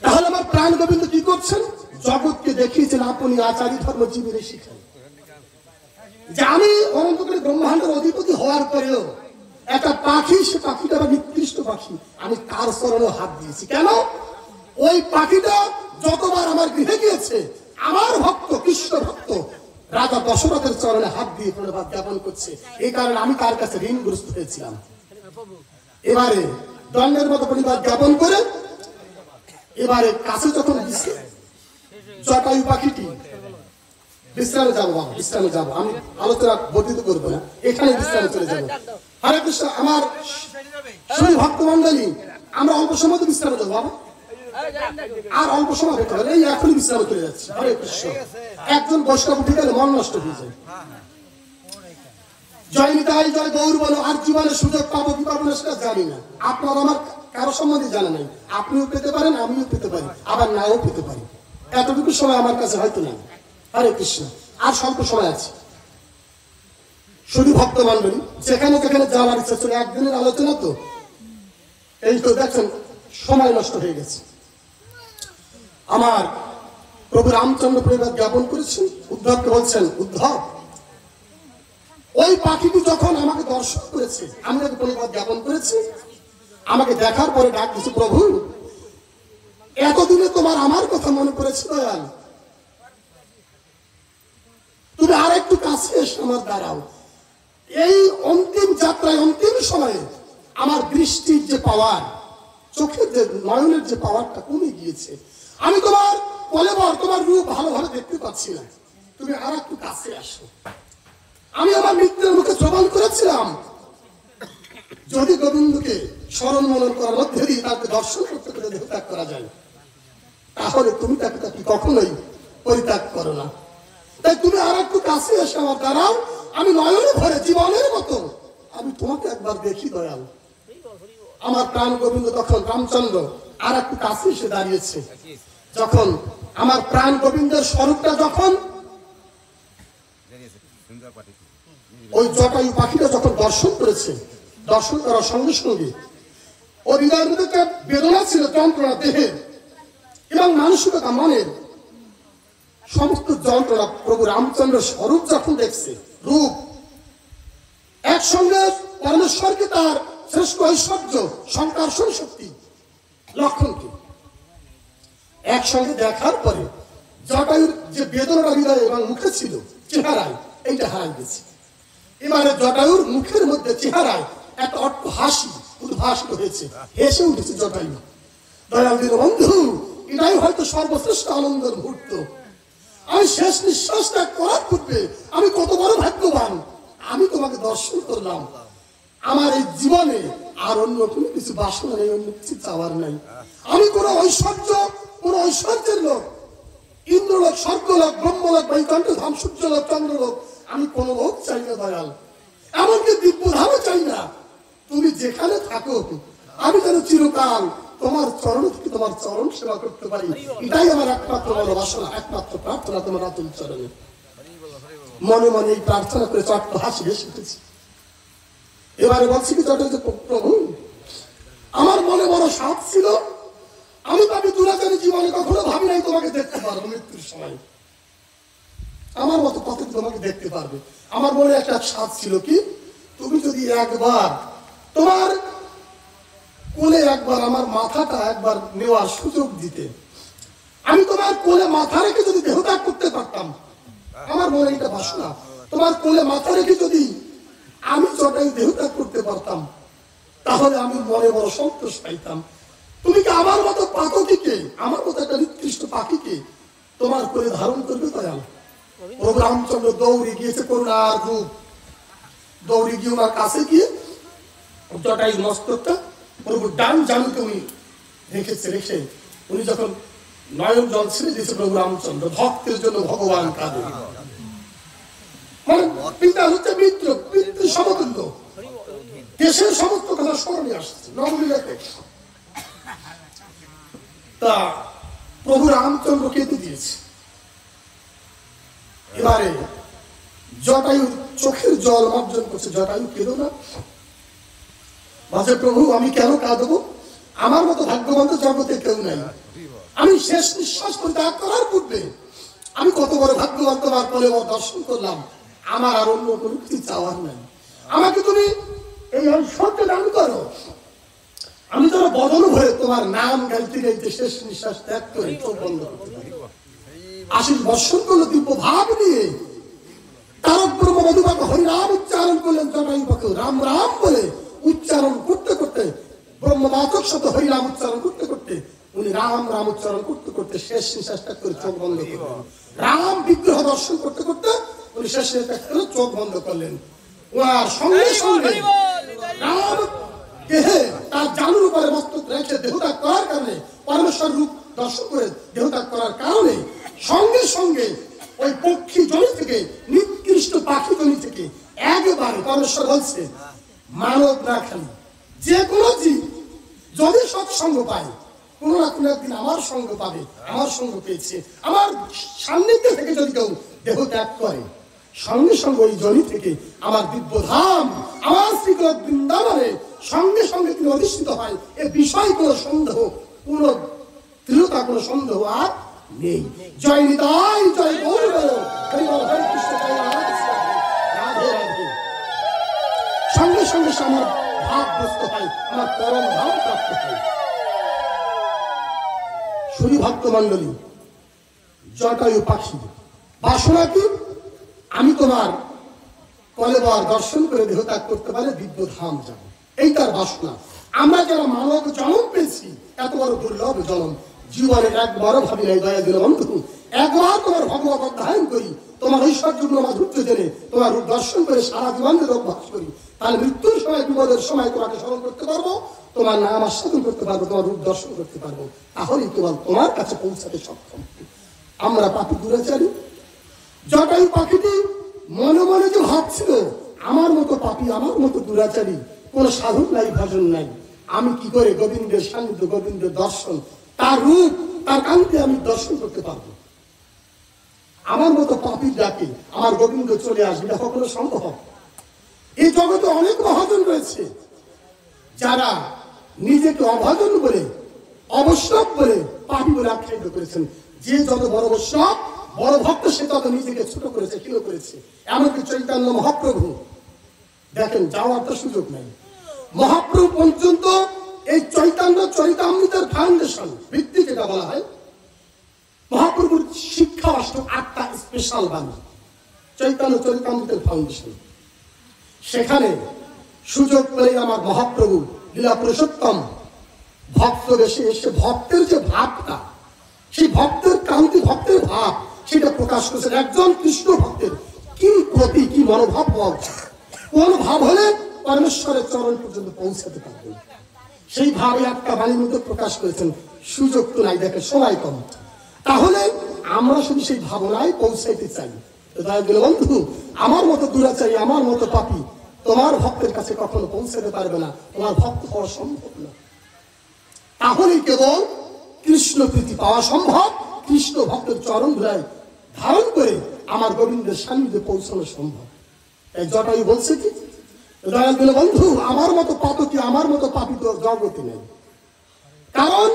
S1: তাহলে আমার প্রাণ গোবিন্দ কি করছেন? জগৎকে দেখিয়েছেন আপনি আচারী ধর্ম জীবনে শিখান, যে আমি অনন্তকালী ব্রহ্মাণ্ডের অধিপতি হওয়ার পরেও একটা পাখি, সে পাখিটা আমার নিকৃষ্ট পাখি, আমি তার চরণে হাত দিয়েছি। কেন? ওই পাখিটা যতবার আমার গৃহে গিয়েছে, আমার ভক্ত, কৃষ্ণ ভক্ত রাজা দশরথের চরণে হাত দিয়ে প্রণাম জ্ঞাপন করছে। এই কারণে আমি তার কাছে ঋণগ্রস্ত হয়েছিলাম। এবারে দণ্ডের মতো প্রণিপাত জ্ঞাপন করে এবারে কাছে যখন দিচ্ছে জটায়ু পাখিটি, বিশ্রামে যাবো বাবা, বিশ্রামে যাবো, আমি আলোচনা বর্ধিত করবো না, এখানে বিশ্রামে চলে যাবো। হরে কৃষ্ণ। আমার সেই ভক্ত মন্ডলী, আমরা অল্প সময় তো বিশ্রামে যাবো বাবা, আর অল্প সময় পেতে হবে, এই এখনই বিশ্রামে চলে যাচ্ছে। হরে কৃষ্ণ। একজন বৈষ্ণব উঠে গেলে মন নষ্ট হয়ে যায়। জয় নিতাই, জয় গৌর বলো। আর জীবনে সুযোগ পাবো কি পাবো না সেটা জানি না, আপনার আমার কারো সম্বন্ধে জানা নাই। আপনিও পেতে পারেন, আমিও পেতে পারি, আবার নাও পেতে পারি। এতটুকু সময় আমার কাছে হয়তো নাই। হরে কৃষ্ণ। আর স্বল্প সময় আছে। শুধু ভক্ত মন্ডলী যেখানে যেখানে যাওয়ার ইচ্ছা ছিল, একদিনের আলোচনা তো, এই তো দেখছেন সময় নষ্ট হয়ে গেছে। আমার প্রভু রামচন্দ্র প্রণিপাত জ্ঞাপন করেছেন, উদ্ধবকে বলছেন, উদ্ধব ওই পাখিটি যখন আমাকে দর্শন করেছে, আমি তাকে প্রণিপাত জ্ঞাপন করেছি, আমাকে দেখার পরে ডাক দিচ্ছে, প্রভু এতদিনে তোমার আমার কথা মনে পড়েছে দয়াল, তুমি আর একটু কাছে এসে আমার দাঁড়াও। এই অন্তিম যাত্রায়, অন্তিম সময়ে আমার দৃষ্টির যে পাওয়ার, চোখের যে নয়নের যে পাওয়ারটা কমে গিয়েছে, আমি তোমার কলেবর, তোমার রূপ ভালোভাবে দেখতে পাচ্ছি না, তুমি আর একটু কাছে আসো। আমি আমার মৃত্যুর মুখে শ্রবণ করেছিলাম, যদি গোবিন্দকে স্মরণ মনন করার মধ্যে দিয়ে তাকে দর্শন করতে করে দেহ ত্যাগ করা যায়, তাহলে তুমি তাকে কখনোই পরিত্যাগ করো না। তাই তুমি আর একটু কাছে এসে আমার দাঁড়াও, আমি নয়নে ভরে জীবনের মতো আমি তোমাকে একবার দেখি দয়াল। আমার প্রাণ গোবিন্দ তখন রামচন্দ্র আর একটু কাছে এসে দাঁড়িয়েছে। যখন আমার প্রাণ গোবিন্দের স্বরূপটা যখন ওই জটায়ু পাখিটা যখন দর্শন করেছে, দর্শন করার সঙ্গে সঙ্গে ওর হৃদয়ের মধ্যে একটা বেদনা ছিল, যন্ত্রণা দেহের এবং মানসিকতা মনের সমস্ত যন্ত্রণা প্রভু রামচন্দ্র স্বরূপ যখন দেখছে, রূপ একসঙ্গে পরমেশ্বরকে, তার শ্রেষ্ঠ ঐশ্বর্য, সংকর্ষণ শক্তি, লক্ষণকে একসঙ্গে দেখার পরে জটায়ুর যে বেদনাটা হৃদয় এবং মুখে ছিল, চেহারায়, এইটা হারাই গেছে। এবারে জটায়ুর মুখের মধ্যে চেহারায় একটা অট্ট হাসি উদ্ভাসিত হয়েছে, হেসে উঠেছে জটায়ু। দয়াল বন্ধু, এটাই হয়তো সর্বশ্রেষ্ঠ আনন্দের মুহূর্ত। আমি শেষ নিঃশ্বাস ত্যাগ করার পূর্বে আমি কত বড় ভাগ্যবান, আমি তোমাকে দর্শন করলাম। আমার এই জীবনে আর অন্য কোনো কিছু বাসনা নেই, অন্য কিছু চাওয়ার নাই। আমি কোনো ঐশ্বর্য, কোন ঐশ্বর্যের লোক, ইন্দ্রলোক, স্বর্গলোক, ব্রহ্মলোক, বৈকুণ্ঠ ধাম, সূর্যলোক, চন্দ্রলোক, আমি কোনো লোক চাই না দয়াল, এমনকি দিব্যধামও চাই না। তুমি যেখানে থাকো আমি যেন চিরকাল তোমার চরণ থেকে তোমার চরণ সেবা করতে পারি, এটাই আমার একমাত্র বড় বাসনা, একমাত্র প্রার্থনা তোমার আতুল চরণে। মনে মনে এই প্রার্থনা করে চট্ট হাসি হেসে উঠেছি। এবারে বলছি কি চট্ট, প্রভু আমার মনে বড় সাধ ছিল, আমি ভাবি দুরাচারী জীবনে কখনো ভাবি নাই তোমাকে দেখতে পারবো মৃত্যুর সময়, আমার মতো কত তোমাকে দেখতে পারবে। আমার মনে একটা সাধ ছিল কি, তুমি যদি একবার তোমার কোলে একবার আমার মাথাটা একবার নেওয়ার সুযোগ দিতে, আমি তোমার কোলে মাথা রেখে যদি দেহত্যাগ করতে পারতাম, আমার মনে এটা বাসনা, তোমার কোলে মাথা রেখে যদি আমি জটায়ু দেহত্যাগ করতে পারতাম, তাহলে আমি মনে বড় সন্তোষ পাইতাম। তুমি কি আমার মতো পাখিকে, আমার মতো একটা নিকৃষ্ট পাখিকে তোমার কোলে ধারণ করবে দয়াল? প্রভু রামচন্দ্র দৌড়ে গিয়েছে করুণার রূপ, দৌড়ে গিয়ে ওনার কাছে গিয়ে জটায়ু মস্তকটা প্রভু ডান জানুকে উনি রেখে উনি যখন নয়ন জল ছেড়ে দিয়েছে, প্রভু রামচন্দ্র ভক্তের জন্য ভগবান কাঁদে। মানে পিতা হচ্ছে মিত্র, পিতৃ সমতুল্য, দেশের সমস্ত কথা স্মরণে আসছে নবলীলাতে। তা প্রভু রামচন্দ্র কেঁদে দিয়েছে। এবারে জটায়ু চোখের জল অর্জন করছে, জটায়ু কেঁদো না, বলছে প্রভু আমি কেন কাঁদবো, আমার মতো ভাগ্যবান তো জগতে কেউ নাই। আমি শেষ নিঃশ্বাস ত্যাগ করার পূর্বে আমি কত বড় ভাগ্যবান, তোমার কোলে দর্শন করলাম, আমার আর অন্য কোনো কিছু চাওয়ার নাই। আমাকে তুমি এই ঐশ্বর্য দান করো, আমি যেন বদল হয়ে তোমার নাম গাইতে গাইতে শেষ নিঃশ্বাস ত্যাগ করে চোখ বন্ধ করতে পারি। আশীষ বর্ষণ করলো দিব্য ভাব নিয়ে, তারক ব্রহ্ম মধুবাকে হরিনাম উচ্চারণ করলেন। জটায়ুপাকে রাম রাম বলে উচ্চারণ করতে করতে, ব্রহ্মবাচক শত হরিনাম উচ্চারণ করতে করতে উনি রাম রাম উচ্চারণ করতে করতে শেষ নিঃশ্বাস ত্যাগ করে চোখ বন্ধ করলেন। রাম বিগ্রহ দর্শন করতে করতে উনি শেষ নিঃশ্বাস ত্যাগ করে চোখ বন্ধ করলেন। ওনার সঙ্গে সঙ্গে রাম দেহে তার জানুর উপরে মস্তক রেখে দেহত্যাগ করার কারণে, পরমেশ্বর রূপ দর্শন করে দেহত্যাগ করার কারণে সঙ্গে সঙ্গে ওই পক্ষী জমি থেকে, নিকৃষ্ট পাখি জমি থেকে একেবারে পরমেশ্বর বলছে মানব না খালি যে কোনো জীব যদি সৎসঙ্গ পায়, কোনো না কোনো একদিন আমার সঙ্গ পাবে। আমার সঙ্গ পেয়েছে, আমার সান্নিধ্যে থেকে যদি কেউ দেহ ত্যাগ করে, সঙ্গে সঙ্গে ওই জমি থেকে আমার দিব্য ধাম, আমার শ্রীকোল বৃন্দাবনে সঙ্গে সঙ্গে তিনি অধিষ্ঠিত হয়। এ বিষয় কোনো সন্দেহ, কোনো দৃঢ়তা, কোনো সন্দেহ আর নেই। জয় নিতাই, জয় গৌর হরি বল, হরে কৃষ্ণ, জয় রাধে রাধে। সঙ্গে সঙ্গে সে আমার ভাবগ্রস্ত হয়, আমার পরম ধাম প্রাপ্ত হয়। শুনি ভক্ত মন্ডলী, জটায়ু পাখি বাসনা কি? আমি তোমার কলেবর দর্শন করে দেহ ত্যাগ করতে পারে দিব্য ধাম যাব, এই তার বাসনা। আমরা যারা মানব জন্ম পেয়েছি, এত বড় দুর্লভ জন্ম, জীবনে একবারও ভাবি নাই দয়া দিল বন্ধু, একবার তোমার ভগবত অধ্যয়ন করি, তোমার ঐশ্বর্য মাধুর্য জেনে তোমার রূপ দর্শন করে সারা জীবন অভ্যাস করি, তাহলে মৃত্যুর সময়, বিপদের সময় তোমাকে স্মরণ করতে পারবো, তোমার নাম আস্বাদন করতে পারবো, তোমার রূপ দর্শন করতে পারবো, তাহলেই কেবল তোমার কাছে পৌঁছাতে সক্ষম। আমরা পাপি দুরাচারী। জটায়ু পাখিটি মনে মনে যে ভাবছিল আমার মতো পাপি, আমার মতো দুরাচারী, কোন সাধন নাই, ভজন নাই, আমি কি করে গোবিন্দের সান্নিধ্য, গোবিন্দের দর্শন, তার রূপ, তার কান্তি আমি দর্শন করতে পারবো? আমার মতো পাপি ডাকে আমার গোবিন্দ চলে আসবে, এটা কখনো সম্ভব? এই জগতে অনেক মহাজন রয়েছে যারা নিজেকে অভাজন বলে, অবশ্যক বলে, পাপি বলে আখ্যায়িত করেছেন। যে যত বড় অবশ্যক, বড় ভক্ত, সে তত নিজেকে ছোট করেছে, ক্ষীণ করেছে। এমনকি চৈতন্য মহাপ্রভু দেখেন, যাওয়ার তো সুযোগ নেই। মহাপ্রভু পর্যন্ত এই চৈতন্য চরিতামৃতের ফাউন্ডেশন, ভিত্তি যেটা বলা হয়, মহাপ্রভুর শিক্ষা অষ্টক 8টা স্পেশাল বাণী, চৈতন্য চরিতামৃতের ফাউন্ডেশন। সেখানে সুযোগ পেলে আমার মহাপ্রভু লীলা পুরুষোত্তম ভক্ত বেশে এসে ভক্তের যে ভাবটা, সেই ভক্তের কান্তি, ভক্তের ভাব, সেটা প্রকাশ করেছেন। একজন কৃষ্ণ ভক্তের কি প্রতি, কি মনোভাব হওয়া উচিত, কোন ভাব হলে পরমেশ্বরের চরণ পর্যন্ত পৌঁছাতে পারবেন, সেই ভাবে একটা বাণীর মধ্যে প্রকাশ করেছেন। সুযোগ তো নাই, দেখে সময় কম, তাহলে আমরা শুধু সেই ভাবনায় পৌঁছাইতে চাই। তাই বলে বন্ধু, আমার মতো দুরাচারী, আমার মতো পাপী তোমার ভক্তের কাছে কখনো পৌঁছাতে পারবে না, তোমার ভক্ত হওয়া সম্ভব না। তাহলেই কেবল কৃষ্ণ প্রীতি পাওয়া সম্ভব, কৃষ্ণ ভক্তের চরণ ধুলায় ধারণ করে আমার গোবিন্দের সান্নিধ্যে পৌঁছানো সম্ভব। এই জটায়ু বলছে কি, দয়াল বলে বন্ধু, আমার মতো পাতকি, আমার মতো পাপী তো জগতে নেই। কারণ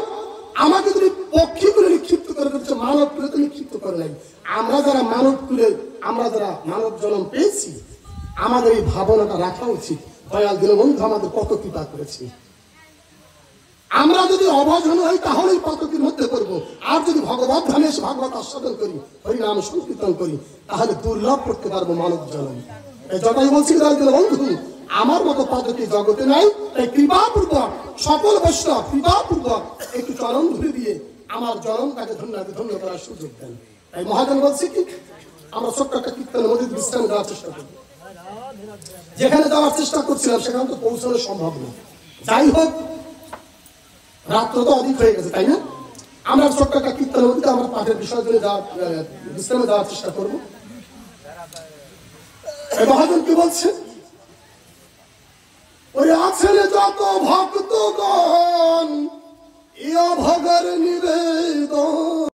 S1: আমাকে তুমি পক্ষী করে নিক্ষিপ্ত করে দিচ্ছ, মানব কুলে তো নিক্ষিপ্ত করে নাই। আমরা যারা মানব কুলে, আমরা যারা মানব জন্ম পেয়েছি, আমাদের এই ভাবনাটা রাখা উচিত, দয়াল দিল বন্ধু আমাদের কত কৃপা করেছে। আমরা যদি অবজন হই তাহলেই পাতকের মধ্যে পড়বো, আর যদি ভগবত ধামে এসে ভাগবত আস্বাদন করি, হরিনাম সংকীর্তন করি, তাহলে দুর্লভ করতে পারবো মানব জন্ম। জটায়ু বলছি দয়াল দিল বন্ধু, আমার মতো পাতকি জগতে নাই, তাই কৃপাপূর্বক সকল বৈষ্ণব কৃপাপূর্বক একটু চরণ ধরে দিয়ে আমার জন্মটাকে ধন্য করার সুযোগ দেন। তাই মহাজন বলছে কি, আমরা ছোট্ট একটা কীর্তনের মধ্যে বিশ্রাম দেওয়ার চেষ্টা করি। যেখানে যাওয়ার চেষ্টা করছিলাম সেখানে তো পৌঁছানো সম্ভব না। যাই হোক, রাত্র তো অধিক হয়ে গেছে, তাই না? আমরা ছোট্ট একটা কীর্তনের মধ্যে আমরা পাঠের বিষয় জন্য বিশ্রামে যাওয়ার চেষ্টা করবো। মহাজন কি বলছে, ওরে আছেন যত ভক্তগণ, ইয়া ভগর নিবেদন।